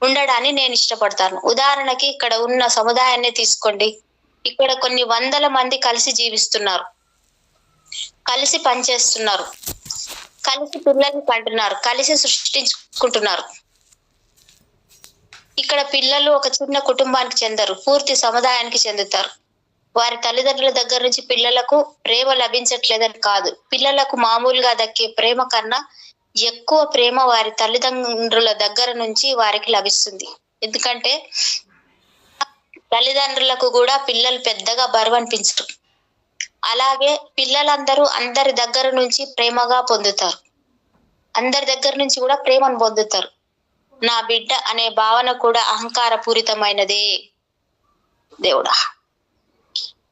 ఉండడాన్ని నేను ఇష్టపడతాను. ఉదాహరణకి ఇక్కడ ఉన్న సముదాయాన్ని తీసుకోండి. ఇక్కడ కొన్ని వందల మంది కలిసి జీవిస్తున్నారు, కలిసి పనిచేస్తున్నారు, కలిసి పిల్లల్ని కంటున్నారు, కలిసి సృష్టించుకుంటున్నారు. ఇక్కడ పిల్లలు ఒక చిన్న కుటుంబానికి చెందరు, పూర్తి సముదాయానికి చెందుతారు. వారి తల్లిదండ్రుల దగ్గర నుంచి పిల్లలకు ప్రేమ లభించట్లేదని కాదు, పిల్లలకు మామూలుగా దక్కే ప్రేమ కన్నా ఎక్కువ ప్రేమ వారి తల్లిదండ్రుల దగ్గర నుంచి వారికి లభిస్తుంది. ఎందుకంటే తల్లిదండ్రులకు కూడా పిల్లలు పెద్దగా బరువు అనిపించరు. అలాగే పిల్లలందరూ అందరి దగ్గర నుంచి ప్రేమగా పొందుతారు, అందరి దగ్గర నుంచి కూడా ప్రేమను పొందుతారు. నా బిడ్డ అనే భావన కూడా అహంకార పూరితమైనదే. దేవుడా,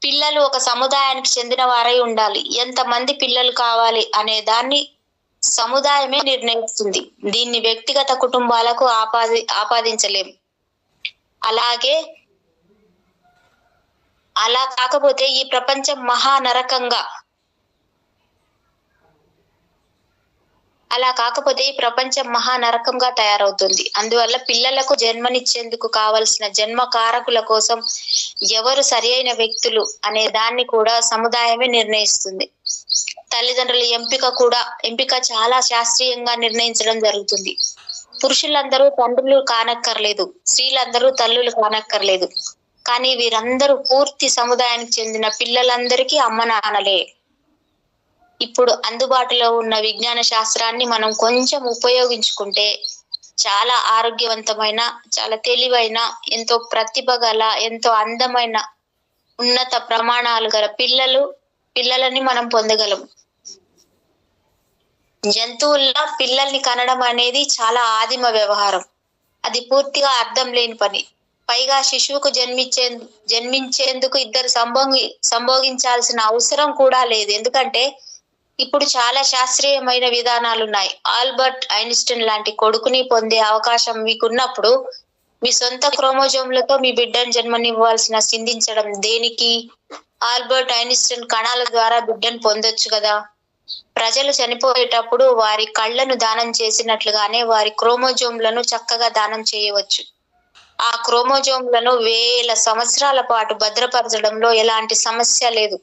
పిల్లలు ఒక సముదాయానికి చెందిన వారై ఉండాలి. ఎంతమంది పిల్లలు కావాలి అనే దాన్ని సముదాయమే నిర్ణయిస్తుంది. దీన్ని వ్యక్తిగత కుటుంబాలకు ఆపాదించలేం. అలా కాకపోతే ఈ ప్రపంచం మహానరకంగా తయారవుతుంది. అందువల్ల పిల్లలకు జన్మనిచ్చేందుకు కావలసిన జన్మకారకుల కోసం ఎవరు సరి అయిన వ్యక్తులు అనే దాన్ని కూడా సముదాయమే నిర్ణయిస్తుంది. తల్లిదండ్రుల ఎంపిక చాలా శాస్త్రీయంగా నిర్ణయించడం జరుగుతుంది. పురుషులందరూ తండ్రులు కానక్కర్లేదు, స్త్రీలందరూ తల్లులు కానక్కర్లేదు. కానీ వీరందరూ పూర్తి సముదాయానికి చెందిన పిల్లలందరికీ అమ్మ నాన్నలే. ఇప్పుడు అందుబాటులో ఉన్న విజ్ఞాన శాస్త్రాన్ని మనం కొంచెం ఉపయోగించుకుంటే చాలా ఆరోగ్యవంతమైన, చాలా తెలివైన, ఎంతో ప్రతిభ గల, ఎంతో అందమైన, ఉన్నత ప్రమాణాలు గల పిల్లలని మనం పొందగలం. జంతువుల్లో పిల్లల్ని కనడం అనేది చాలా ఆదిమ వ్యవహారం. అది పూర్తిగా అర్థం లేని పని. పైగా శిశువుకు జన్మించేందుకు ఇద్దరు సంభోగించాల్సిన అవసరం కూడా లేదు. ఎందుకంటే ఇప్పుడు చాలా శాస్త్రీయమైన విధానాలు ఉన్నాయి. ఆల్బర్ట్ ఐన్స్టీన్ లాంటి కొడుకుని పొందే అవకాశం మీకున్నప్పుడు మీ సొంత క్రోమోజోమ్లతో మీ బిడ్డను జన్మనివ్వాల్సిన చిందించడం దేనికి? ఆల్బర్ట్ ఐన్స్టీన్ కణాల ద్వారా బిడ్డను పొందొచ్చు కదా. ప్రజలు చనిపోయేటప్పుడు వారి కళ్ళను దానం చేసినట్లుగానే వారి క్రోమోజోమ్లను చక్కగా దానం చేయవచ్చు. ఆ క్రోమోజోమ్లను వేల సంవత్సరాల పాటు భద్రపరచడంలో ఎలాంటి సమస్య లేదు.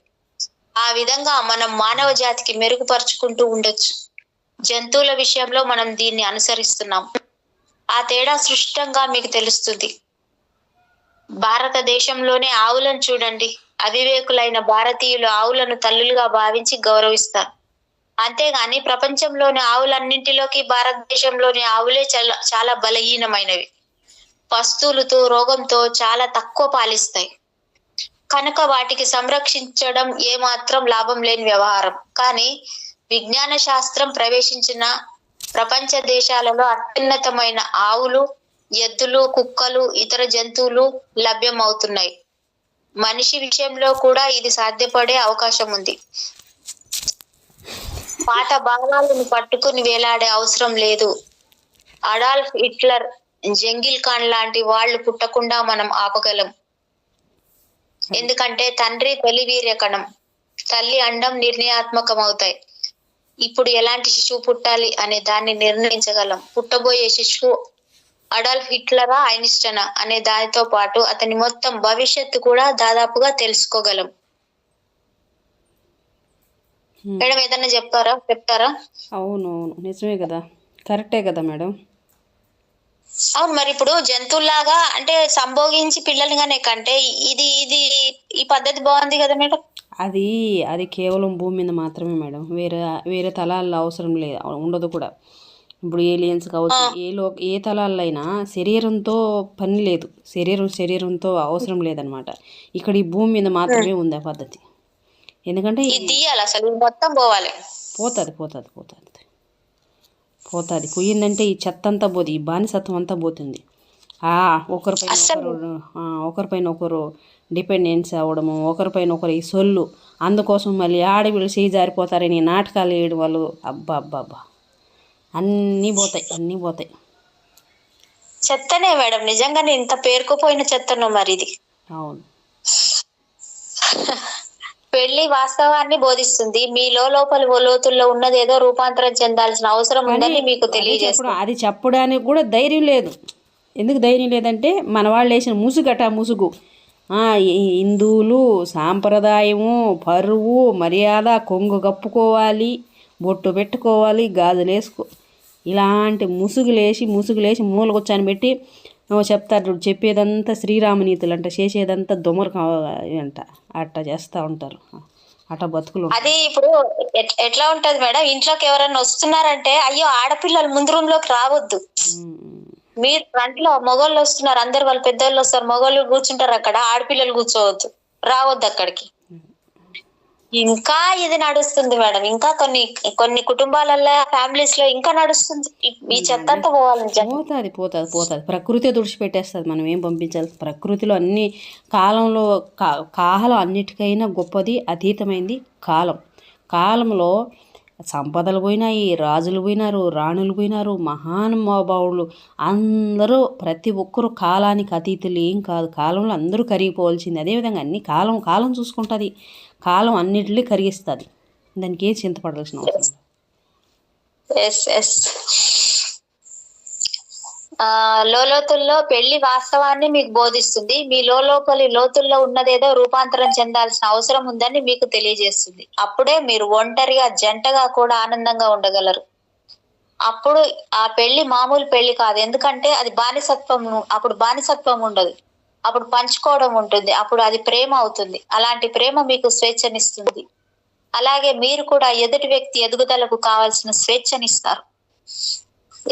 ఆ విధంగా మనం మానవ జాతికి మెరుగుపరుచుకుంటూ ఉండొచ్చు. జంతువుల విషయంలో మనం దీన్ని అనుసరిస్తున్నాం. ఆ తేడా స్పష్టంగా మీకు తెలుస్తుంది. భారతదేశంలోనే ఆవులను చూడండి. అవివేకులైన భారతీయులు ఆవులను తల్లులుగా భావించి గౌరవిస్తారు. అంతేగాని ప్రపంచంలోని ఆవులన్నింటిలోకి భారతదేశంలోని ఆవులే చాలా బలహీనమైనవి. పస్తులతో, రోగంతో చాలా తక్కువ పాలిస్తాయి. కనుక వాటికి సంరక్షించడం ఏమాత్రం లాభం లేని వ్యవహారం. కానీ విజ్ఞాన శాస్త్రం ప్రవేశించిన ప్రపంచ దేశాలలో అత్యున్నతమైన ఆవులు, ఎద్దులు, కుక్కలు, ఇతర జంతువులు లభ్యమవుతున్నాయి. మనిషి విషయంలో కూడా ఇది సాధ్యపడే అవకాశం ఉంది. పాత భాగాలను పట్టుకుని వేలాడే అవసరం లేదు. అడాల్ఫ్ హిట్లర్, జంగిల్ ఖాన్ లాంటి వాళ్ళు పుట్టకుండా మనం ఆపగలం. ఎందుకంటే తండ్రి తొలి వీర్యకణం, తల్లి అండం నిర్ణయాత్మకం అవుతాయి. ఇప్పుడు ఎలాంటి శిశువు పుట్టాలి అనే దాన్ని నిర్ణయించగలం. పుట్టబోయే శిశువు అడాల్ఫ్ హిట్లరా, ఐన్స్టైనా అనే దానితో పాటు అతని మొత్తం భవిష్యత్తు కూడా దాదాపుగా తెలుసుకోగలం. మేడం ఏదన్నా చెప్తారా? అవును, నిజమే కదా, కరెక్టే కదా మేడం. అవును, మరి ఇప్పుడు జంతువులాగా అంటే సంభోగించి పిల్లలుగానే కంటే ఈ పద్ధతి బాగుంది కదా మేడం. అది కేవలం భూమి మీద మాత్రమే మేడం. వేరే తలాల్లో అవసరం లేదు, ఉండదు కూడా. ఇప్పుడు ఏలియన్స్ కావచ్చు, ఏ తలాల్లో అయినా శరీరంతో పని లేదు, శరీరంతో అవసరం లేదనమాట. ఇక్కడ ఈ భూమి మీద మాత్రమే ఉంది ఆ పద్ధతి. ఎందుకంటే తీయాలి, అసలు మొత్తం పోవాలి. పోతుంది పోయిందంటే ఈ చెత్త అంతా పోతుంది, ఈ బానిసత్వం అంతా పోతుంది. ఒకరిపైన ఒకరు డిపెండెన్స్ అవ్వడము, ఒకరిపైన ఒకరు ఈ సొల్లు, అందుకోసం మళ్ళీ ఆడవిళ్ళు చేయి జారిపోతారని నాటకాలు వేయడం వాళ్ళు. అబ్బా అన్నీ పోతాయి. చెత్తనే మేడం, నిజంగానే ఇంత పేరుకుపోయిన చెత్తను మరి ఇది. అవును. పెళ్లి వాస్తవాన్ని బోధిస్తుంది. మీ లోపల లోతుల్లో ఉన్నదేదో రూపాంతరం చెందాల్సిన అవసరం ఉందని మీకు తెలియజేస్తుంది. అది చెప్పడానికి కూడా ధైర్యం లేదు. ఎందుకు ధైర్యం లేదంటే మన వాళ్ళు వేసిన ముసుగు హిందువులు సాంప్రదాయము, పరువు, మర్యాద, కొంగు కప్పుకోవాలి, బొట్టు పెట్టుకోవాలి, గాజులు వేసుకో, ఇలాంటి ముసుగులేసి మూలకొచ్చాని పెట్టి చెప్తారు. చెప్పేదంతా శ్రీరామనీతులు అంట, చేసేదంతా దొమరు అంట. అట్లా చేస్తూ ఉంటారు, అట్లా బతుకులు. అది ఇప్పుడు ఎట్లా ఉంటది మేడం, ఇంట్లోకి ఎవరైనా వస్తున్నారంటే అయ్యో ఆడపిల్లలు ముందు రూమ్ లోకి రావద్దు, మీరు ఫ్రంట్ లో మగవాళ్ళు వస్తున్నారు, అందరు వాళ్ళు పెద్దవాళ్ళు వస్తారు, మగవాళ్ళు కూర్చుంటారు అక్కడ, ఆడపిల్లలు కూర్చోవద్దు, రావద్దు అక్కడికి. ఇంకా ఇది నడుస్తుంది మేడం. ఇంకా కొన్ని కుటుంబాలలో, ఫ్యామిలీస్ లో ఇంకా నడుస్తుంది. ఈ చెత్త అంతా పోవాలి. పోతుంది. ప్రకృతి తుడిచిపెట్టేస్తుంది. మనం ఏం పంపించాలి? ప్రకృతిలో అన్ని కాలం అన్నిటికైనా గొప్పది, అతీతమైంది కాలంలో సంపదలు పోయినాయి, రాజులు పోయినారు, రాణులు పోయినారు, మహానుభావులు అందరూ, ప్రతి ఒక్కరు కాలానికి అతీతులు ఏం కాదు. కాలంలో అందరూ కరిగిపోవాల్సింది. అదేవిధంగా అన్ని కాలం చూసుకుంటుంది. కాలం అన్నిటినీ కరిగిస్తుంది. దానికి ఏం చింతపడాల్సిన అవసరం. లోతుల్లో పెళ్లి వాస్తవాన్ని మీకు బోధిస్తుంది. మీ లోపలి లోతుల్లో ఉన్నదేదో రూపాంతరం చెందాల్సిన అవసరం ఉందని మీకు తెలియజేస్తుంది. అప్పుడే మీరు ఒంటరిగా, జంటగా కూడా ఆనందంగా ఉండగలరు. అప్పుడు ఆ పెళ్లి మామూలు పెళ్లి కాదు. ఎందుకంటే అది అప్పుడు బానిసత్వం ఉండదు, అప్పుడు పంచుకోవడం ఉంటుంది, అప్పుడు అది ప్రేమ అవుతుంది. అలాంటి ప్రేమ మీకు స్వేచ్ఛనిస్తుంది. అలాగే మీరు కూడా ఎదుటి వ్యక్తి ఎదుగుదలకు కావాల్సిన స్వేచ్ఛనిస్తారు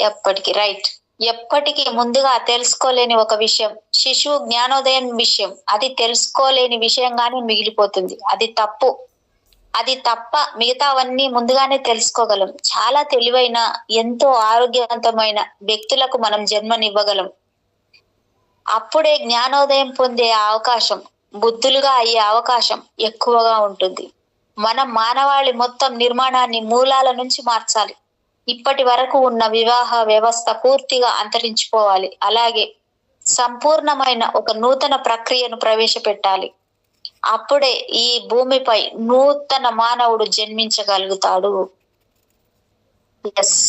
ఎప్పటికీ. రైట్. ఎప్పటికీ ముందుగా తెలుసుకోలేని ఒక విషయం, శిశువు జ్ఞానోదయం విషయం, అది తెలుసుకోలేని విషయంగానే మిగిలిపోతుంది. అది తప్పు. అది తప్ప మిగతావన్నీ ముందుగానే తెలుసుకోగలం. చాలా తెలివైన, ఎంతో ఆరోగ్యవంతమైన వ్యక్తులకు మనం జన్మనివ్వగలం. అప్పుడే జ్ఞానోదయం పొందే అవకాశం, బుద్ధులుగా అయ్యే అవకాశం ఎక్కువగా ఉంటుంది. మనం మానవాళి మొత్తం నిర్మాణాన్ని మూలాల నుంచి మార్చాలి. ఇప్పటి వరకు ఉన్న వివాహ వ్యవస్థ పూర్తిగా అంతరించిపోవాలి. అలాగే సంపూర్ణమైన ఒక నూతన ప్రక్రియను ప్రవేశపెట్టాలి. అప్పుడే ఈ భూమిపై నూతన మానవుడు జన్మించగలుగుతాడు. ఎస్.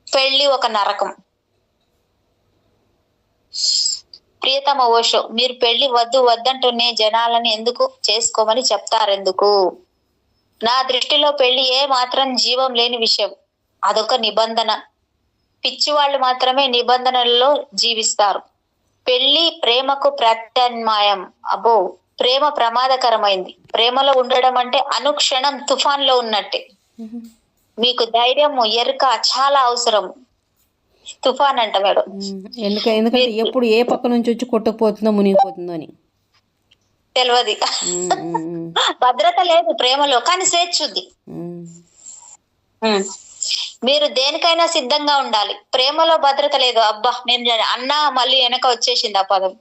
పెళ్లి ఒక నరకం. ప్రియతమ ఓషో, మీరు పెళ్లి వద్దు వద్దంటూనే జనాలని ఎందుకు చేసుకోమని చెప్తారెందుకు? నా దృష్టిలో పెళ్లి ఏ మాత్రం జీవం లేని విషయం. అదొక నిబంధన. పిచ్చివాళ్ళు మాత్రమే నిబంధనలలో జీవిస్తారు. పెళ్లి ప్రేమకు ప్రత్యామ్నాయం. అబ్బో, ప్రేమ ప్రమాదకరమైంది. ప్రేమలో ఉండడం అంటే అనుక్షణం తుఫాన్లో ఉన్నట్టే. మీకు ధైర్యం, ఎరుక చాలా అవసరం. తుఫాన్ అంట మేడం. ఎందుకంటే ఎప్పుడు ఏ పక్క నుంచి వచ్చి కొట్టుకుపోతుందో మునిగిపోతుందో అని తెలియదు. భద్రత లేదు ప్రేమలో, కానీ స్వేచ్ఛ ఉంది. మీరు దేనికైనా సిద్ధంగా ఉండాలి. ప్రేమలో భద్రత లేదు. అబ్బా, నేను అన్నా మళ్ళీ వెనక వచ్చేసింది ఆ పదం.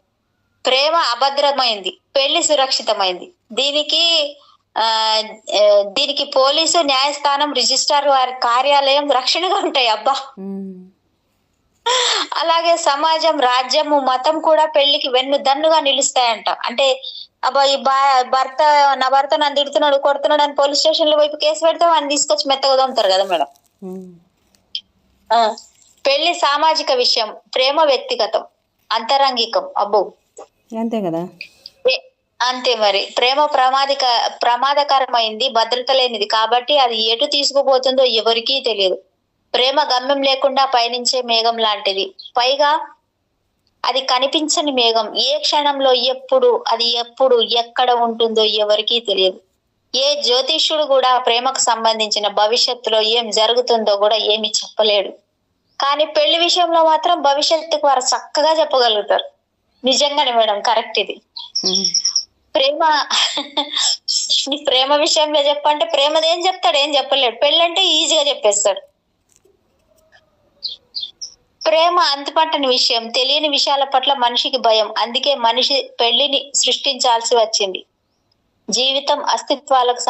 ప్రేమ అభద్రమైంది, పెళ్లి సురక్షితమైంది. దీనికి పోలీసు, న్యాయస్థానం, రిజిస్ట్రార్ వారి కార్యాలయం రక్షణగా ఉంటాయి. అబ్బా, అలాగే సమాజం, రాజ్యము, మతం కూడా పెళ్లికి వెన్నుదన్నుగా నిలుస్తాయంట. అంటే అబ్బా, ఈ నా భర్త నన్ను తిడుతున్నాడు, కొడుతున్నాడు అని పోలీస్ స్టేషన్ లో వైపు కేసు పెడితే వాడిని తీసుకొచ్చి మెత్తగా దొంగతారు కదా మేడం. పెళ్లి సామాజిక విషయం, ప్రేమ వ్యక్తిగతం, అంతరంగికం. అబ్బో, అంతే కదా. అంతే మరి. ప్రేమ ప్రమాదకరమైంది, భద్రత లేనిది. కాబట్టి అది ఎటు తీసుకుపోతుందో ఎవరికీ తెలియదు. ప్రేమ గమ్యం లేకుండా పయనించే మేఘం లాంటిది. పైగా అది కనిపించని మేఘం. ఏ క్షణంలో ఎప్పుడు ఎక్కడ ఉంటుందో ఎవరికీ తెలియదు. ఏ జ్యోతిష్యుడు కూడా ప్రేమకు సంబంధించిన భవిష్యత్తులో ఏం జరుగుతుందో కూడా ఏమి చెప్పలేడు. కానీ పెళ్లి విషయంలో మాత్రం భవిష్యత్తుకు వారు చక్కగా చెప్పగలుగుతారు. నిజంగానే మేడం, కరెక్ట్ ఇది. ప్రేమ విషయంలో చెప్పంటే ప్రేమదేం చెప్తాడు, ఏం చెప్పలేడు. పెళ్ళంటే ఈజీగా చెప్పేస్తాడు. ప్రేమ అంతుపట్టని విషయం, తెలియని విషయాల పట్ల మనిషికి భయం. అందుకే మనిషి పెళ్లిని సృష్టించాల్సి వచ్చింది. జీవితం, అస్తిత్వాలకు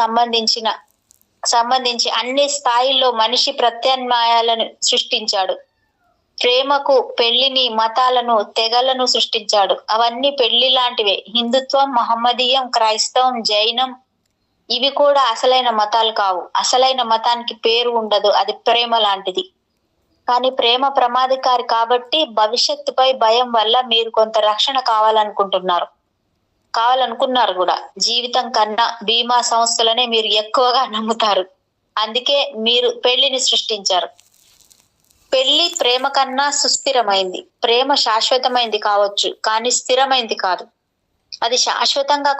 సంబంధించి అన్ని స్థాయిల్లో మనిషి ప్రత్యామ్నాయాలను సృష్టించాడు. ప్రేమకు పెళ్లిని, మతాలను, తెగలను సృష్టించాడు. అవన్నీ పెళ్లి లాంటివే. హిందుత్వం, మహమ్మదీయం, క్రైస్తవం, జైనం ఇవి కూడా అసలైన మతాలు కావు. అసలైన మతానికి పేరు ఉండదు. అది ప్రేమ లాంటిది. కానీ ప్రేమ ప్రమాదకారి కాబట్టి భవిష్యత్తుపై భయం వల్ల మీరు కొంత రక్షణ కావాలనుకున్నారు కూడా. జీవితం కన్నా బీమా సంస్థలనే మీరు ఎక్కువగా నమ్ముతారు. అందుకే మీరు పెళ్లిని సృష్టించారు. పెళ్లి ప్రేమ కన్నా సుస్థిరమైంది. ప్రేమ శాశ్వతమైంది కావచ్చు, కానీ స్థిరమైంది కాదు. అది శాశ్వతంగా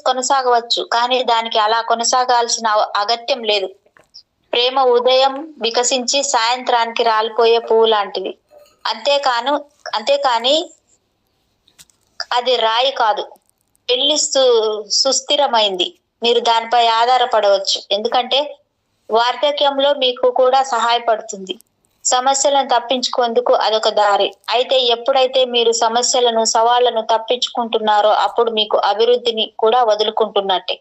కొనసాగవచ్చు, కానీ దానికి అలా కొనసాగాల్సిన అగత్యం లేదు. ప్రేమ ఉదయం వికసించి సాయంత్రానికి రాలిపోయే పువ్వు లాంటిది. అంతేకాని అది రాయి కాదు. పెళ్లి సుస్థిరమైంది. మీరు దానిపై ఆధారపడవచ్చు. ఎందుకంటే వార్ధక్యంలో మీకు కూడా సహాయపడుతుంది. సమస్యలను తప్పించుకుందుకు అదొక దారి. అయితే ఎప్పుడైతే మీరు సమస్యలను, సవాళ్లను తప్పించుకుంటున్నారో అప్పుడు మీకు అభివృద్ధిని కూడా వదులుకుంటున్నట్టే.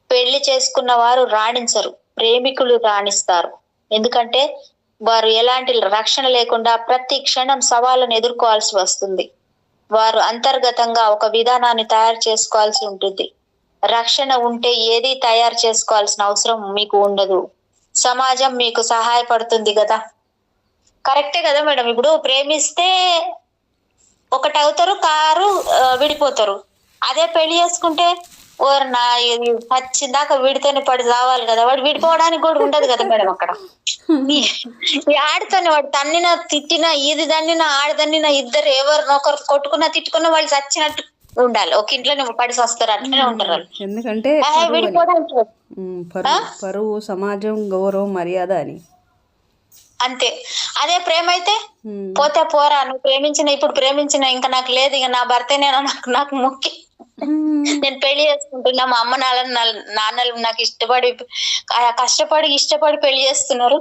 పెళ్లి చేసుకున్న వారు రాణించరు, ప్రేమికులు రాణిస్తారు. ఎందుకంటే వారు ఎలాంటి రక్షణ లేకుండా ప్రతి క్షణం సవాళ్ళను ఎదుర్కోవాల్సి వస్తుంది. వారు అంతర్గతంగా ఒక విధానాన్ని తయారు చేసుకోవాల్సి ఉంటుంది. రక్షణ ఉంటే ఏది తయారు చేసుకోవాల్సిన అవసరం మీకు ఉండదు. సమాజం మీకు సహాయపడుతుంది కదా. కరెక్టే కదా మేడం. ఇప్పుడు ప్రేమిస్తే ఒకటవుతారు, విడిపోతారు. అదే పెళ్లి చేసుకుంటే వచ్చిందాక వీడితోనే పడి రావాలి కదా. వాడు విడిపోవడానికి కూడా ఉండదు కదా మేడం. అక్కడ ఈ ఆడితోనే వాడు తన్నినా తిట్టినా, ఇది దన్నినా ఆడదన్నినా, ఇద్దరు ఎవరినొకరు కొట్టుకున్నా తిట్టుకున్నా వాళ్ళు చచ్చినట్టు ఉండాలి. ఒక ఇంట్లోనే పడి వస్తారు, అట్లనే ఉంటారు వాళ్ళు. ఎందుకంటే పరువు, సమాజం, గౌరవం, మర్యాద అని. అంతే. అదే ప్రేమ అయితే ఉమ్, పోతే పోరా, నువ్వు ఇప్పుడు ప్రేమించిన ఇంకా నాకు లేదు, ఇక నా భర్తనే నాకు నాకు ముఖ్యం, ఉమ్, నేను పెళ్లి చేసుకుంటున్నా, మా అమ్మ నాన్నలు నాకు ఇష్టపడి పెళ్లి చేస్తున్నారు,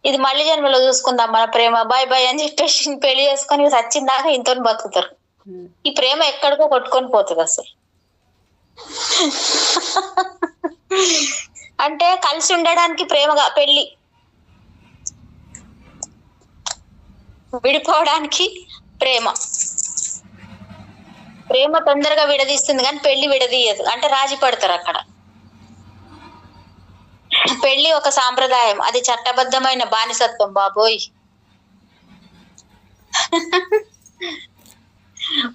ఇది మళ్ళీ జన్మలో చూసుకుందాం మన ప్రేమ, బాయ్ బాయ్ అని చెప్పేసి పెళ్లి చేసుకొని చచ్చిందాకా ఇంతో బతుకుతారు. ఉమ్. ఈ ప్రేమ ఎక్కడికో కొట్టుకొని పోతుంది అసలు. అంటే కలిసి ఉండడానికి ప్రేమగా పెళ్లి, విడిపోవడానికి ప్రేమ. ప్రేమ తొందరగా విడదీస్తుంది కానీ పెళ్లి విడదీయదు, అంటే రాజీ పడతారు అక్కడ. పెళ్లి ఒక సాంప్రదాయం, అది చట్టబద్ధమైన బానిసత్వం బాబోయ్.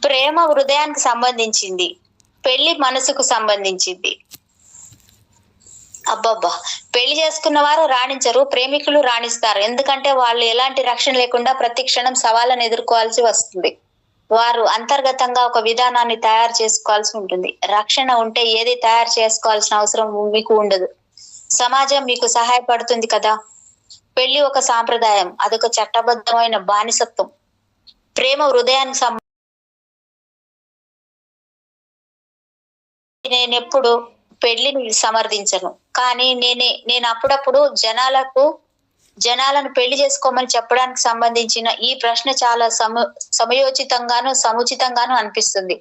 ప్రేమ హృదయానికి సంబంధించింది, పెళ్లి మనసుకు సంబంధించింది. అబ్బబ్బా, పెళ్లి చేసుకున్న వారు రాణించరు, ప్రేమికులు రాణిస్తారు. ఎందుకంటే వాళ్ళు ఎలాంటి రక్షణ లేకుండా ప్రతి క్షణం సవాళ్ళను ఎదుర్కోవాల్సి వస్తుంది. వారు అంతర్గతంగా ఒక విధానాన్ని తయారు చేసుకోవాల్సి ఉంటుంది. రక్షణ ఉంటే ఏది తయారు చేసుకోవాల్సిన అవసరం మీకు ఉండదు. సమాజం మీకు సహాయపడుతుంది కదా. పెళ్లి ఒక సాంప్రదాయం, అదొక చట్టబద్ధమైన బానిసత్వం. ప్రేమ హృదయానికి నేనెప్పుడు పెళ్లిని సమర్థించను, కానీ నేను అప్పుడప్పుడు జనాలను పెళ్లి చేసుకోమని చెప్పడానికి సంబంధించిన ఈ ప్రశ్న చాలా సమయోచితంగాను సముచితంగాను అనిపిస్తుంది.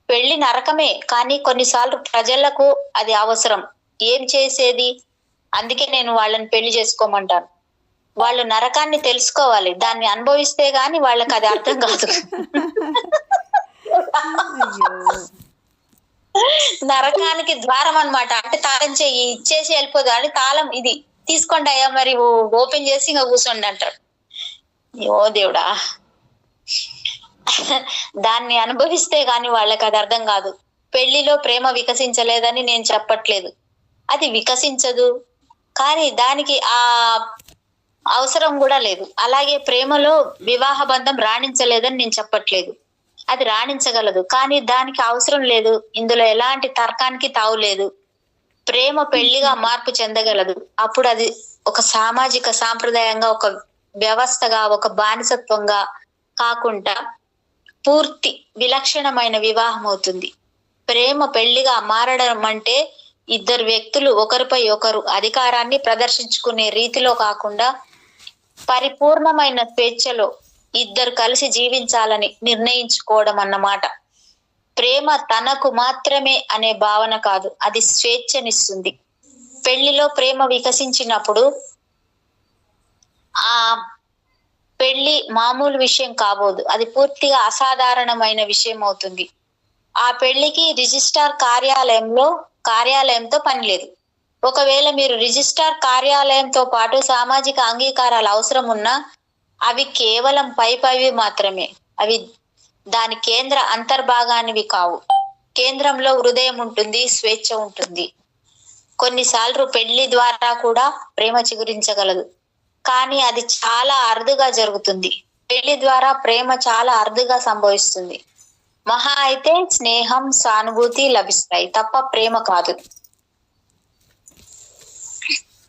పెళ్లి నరకమే, కానీ కొన్నిసార్లు ప్రజలకు అది అవసరం. ఏం చేసేది? అందుకే నేను వాళ్ళని పెళ్లి చేసుకోమంటాను. వాళ్ళు నరకాన్ని తెలుసుకోవాలి, దాన్ని అనుభవిస్తే గాని వాళ్ళకి అది అర్థం కాదు. నరకానికి ద్వారం అన్నమాట. అంటే తాళం చెయ్యి ఇచ్చేసి వెళ్ళిపోదు అని, తాళం ఇది తీసుకోండి అయ్యా, మరి ఓపెన్ చేసి ఇంకా కూర్చోండి అంటాడు. ఓ దేవుడా, దాన్ని అనుభవిస్తే గాని వాళ్ళకి అది అర్థం కాదు. పెళ్లిలో ప్రేమ వికసించలేదని నేను చెప్పట్లేదు, అది వికసించదు, కానీ దానికి ఆ అవసరం కూడా లేదు. అలాగే ప్రేమలో వివాహ బంధం రాణించలేదని నేను చెప్పట్లేదు, అది రాణించగలదు, కానీ దానికి అవసరం లేదు. ఇందులో ఎలాంటి తర్కానికి తావు లేదు. ప్రేమ పెళ్లిగా మార్పు చెందగలదు. అప్పుడు అది ఒక సామాజిక సాంప్రదాయంగా, ఒక వ్యవస్థగా, ఒక బానిసత్వంగా కాకుండా పూర్తి విలక్షణమైన వివాహం అవుతుంది. ప్రేమ పెళ్లిగా మారడం అంటే ఇద్దరు వ్యక్తులు ఒకరిపై ఒకరు అధికారాన్ని ప్రదర్శించుకునే రీతిలో కాకుండా పరిపూర్ణమైన స్వేచ్ఛలో ఇద్దరు కలిసి జీవించాలని నిర్ణయించుకోవడం అన్నమాట. ప్రేమ తనకు మాత్రమే అనే భావన కాదు, అది స్వేచ్ఛనిస్తుంది. పెళ్లిలో ప్రేమ వికసించినప్పుడు ఆ పెళ్లి మామూలు విషయం కాబోదు, అది పూర్తిగా అసాధారణమైన విషయం అవుతుంది. ఆ పెళ్లికి రిజిస్ట్రార్ కార్యాలయంతో పని లేదు. ఒకవేళ మీరు రిజిస్ట్రార్ కార్యాలయంతో పాటు సామాజిక అంగీకారాలు అవసరం ఉన్నా అవి కేవలం పైవి మాత్రమే. అవి దాని కేంద్ర అంతర్భాగానివి కావు. కేంద్రంలో హృదయం ఉంటుంది, స్వేచ్ఛ ఉంటుంది. కొన్నిసార్లు పెళ్లి ద్వారా కూడా ప్రేమ చిగురించగలదు, కానీ అది చాలా అరుదుగా జరుగుతుంది. పెళ్లి ద్వారా ప్రేమ చాలా అరుదుగా సంభవిస్తుంది. మహా అయితే స్నేహం, సానుభూతి లభిస్తాయి తప్ప ప్రేమ కాదు.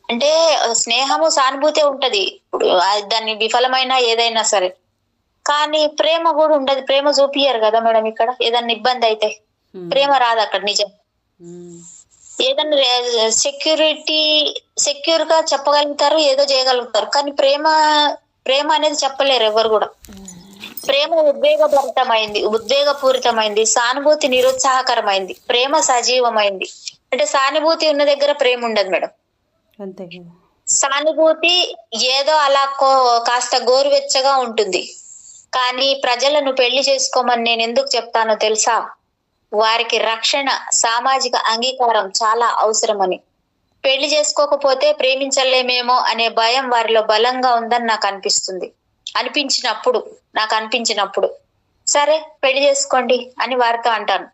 అంటే స్నేహము, సానుభూతి ఉంటది, ఇప్పుడు దాన్ని విఫలమైన ఏదైనా సరే, కానీ ప్రేమ కూడా ఉండదు. ప్రేమ చూపియరు కదా మేడం. ఇక్కడ ఏదన్నా ఇబ్బంది అయితే ప్రేమ రాదు అక్కడ. నిజం, ఏదన్నా సెక్యూర్ గా చెప్పగలుగుతారు, ఏదో చేయగలుగుతారు, కానీ ప్రేమ అనేది చెప్పలేరు ఎవరు కూడా. ప్రేమ ఉద్వేగపూరితమైంది, సానుభూతి నిరుత్సాహకరమైంది, ప్రేమ సజీవమైంది. అంటే సానుభూతి ఉన్న దగ్గర ప్రేమ ఉండదు మేడం. అంతే కదా. సానుభూతి ఏదో అలా కాస్త గోరువెచ్చగా ఉంటుంది. కానీ ప్రజలను పెళ్లి చేసుకోమని నేను ఎందుకు చెప్తానో తెలుసా? వారికి రక్షణ, సామాజిక అంగీకారం చాలా అవసరమని. పెళ్లి చేసుకోకపోతే ప్రేమించలేమేమో అనే భయం వారిలో బలంగా ఉందని నాకు అనిపించినప్పుడు సరే పెళ్లి చేసుకోండి అని వారితో అంటాను.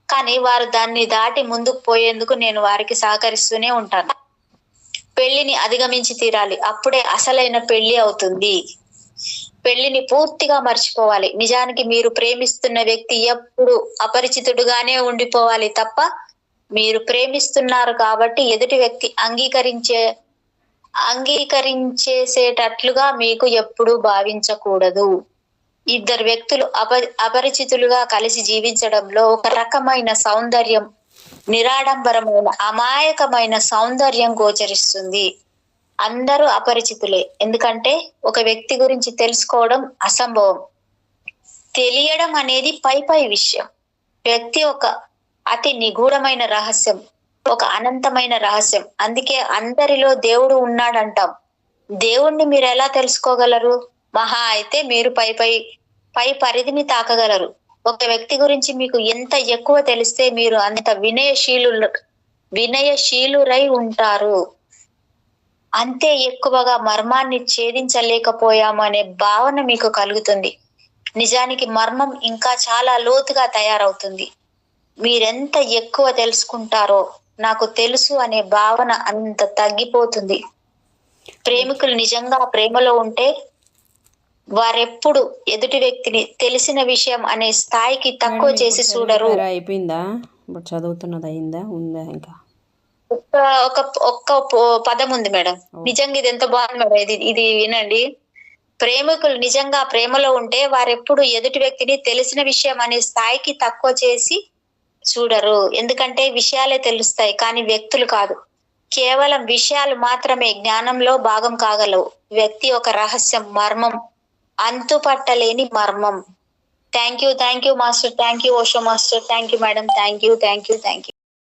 కానీ వారు దాన్ని దాటి ముందుకు పోయేందుకు నేను వారికి సహకరిస్తూనే ఉంటాను. పెళ్లిని అధిగమించి తీరాలి, అప్పుడే అసలైన పెళ్లి అవుతుంది. పెళ్లిని పూర్తిగా మర్చిపోవాలి. నిజానికి మీరు ప్రేమిస్తున్న వ్యక్తి ఎప్పుడు అపరిచితుడుగానే ఉండిపోవాలి తప్ప, మీరు ప్రేమిస్తున్నారు కాబట్టి ఎదుటి వ్యక్తి అంగీకరించేసేటట్లుగా మీకు ఎప్పుడూ భావించకూడదు. ఇద్దరు వ్యక్తులు అపరిచితులుగా కలిసి జీవించడంలో ఒక రకమైన సౌందర్యం, నిరాడంబరమైన అమాయకమైన సౌందర్యం గోచరిస్తుంది. అందరూ అపరిచితులే, ఎందుకంటే ఒక వ్యక్తి గురించి తెలుసుకోవడం అసంభవం. తెలియడం అనేది పై విషయం. వ్యక్తి ఒక అతి నిగూఢమైన రహస్యం, ఒక అనంతమైన రహస్యం. అందుకే అందరిలో దేవుడు ఉన్నాడంటాం. దేవుణ్ణి మీరు ఎలా తెలుసుకోగలరు? మహా అయితే మీరు పై పరిధిని తాకగలరు. ఒక వ్యక్తి గురించి మీకు ఎంత ఎక్కువ తెలిస్తే మీరు అంత వినయశీలురై ఉంటారు. అంతే ఎక్కువగా మర్మాన్ని ఛేదించలేకపోయాము అనే భావన మీకు కలుగుతుంది. నిజానికి మర్మం ఇంకా చాలా లోతుగా తయారవుతుంది. మీరెంత ఎక్కువ తెలుసుకుంటారో నాకు తెలుసు అనే భావన అంత తగ్గిపోతుంది. ప్రేమికులు నిజంగా ప్రేమలో ఉంటే వారెప్పుడు ఎదుటి వ్యక్తిని తెలిసిన విషయం అనే స్థాయికి తక్కువ చేసి చూడరు. అయిపోయిందా? ఇప్పుడు చదువుతున్నది అయిందా, ఉందా ఇంకా? ఒక్క పదం ఉంది మేడం. నిజంగా ఇది ఎంత బాగుంది మేడం. ఇది వినండి. ప్రేమికులు నిజంగా ప్రేమలో ఉంటే వారెప్పుడు ఎదుటి వ్యక్తిని తెలిసిన విషయం అనే స్థాయికి తక్కువ చేసి చూడరు. ఎందుకంటే విషయాలే తెలుస్తాయి, కానీ వ్యక్తులు కాదు. కేవలం విషయాలు మాత్రమే జ్ఞానంలో భాగం కాగలవు. వ్యక్తి ఒక రహస్యం, మర్మం, అంతుపట్టలేని మర్మం. Thank you master. Thank you Osho master. Thank you madam. Thank you.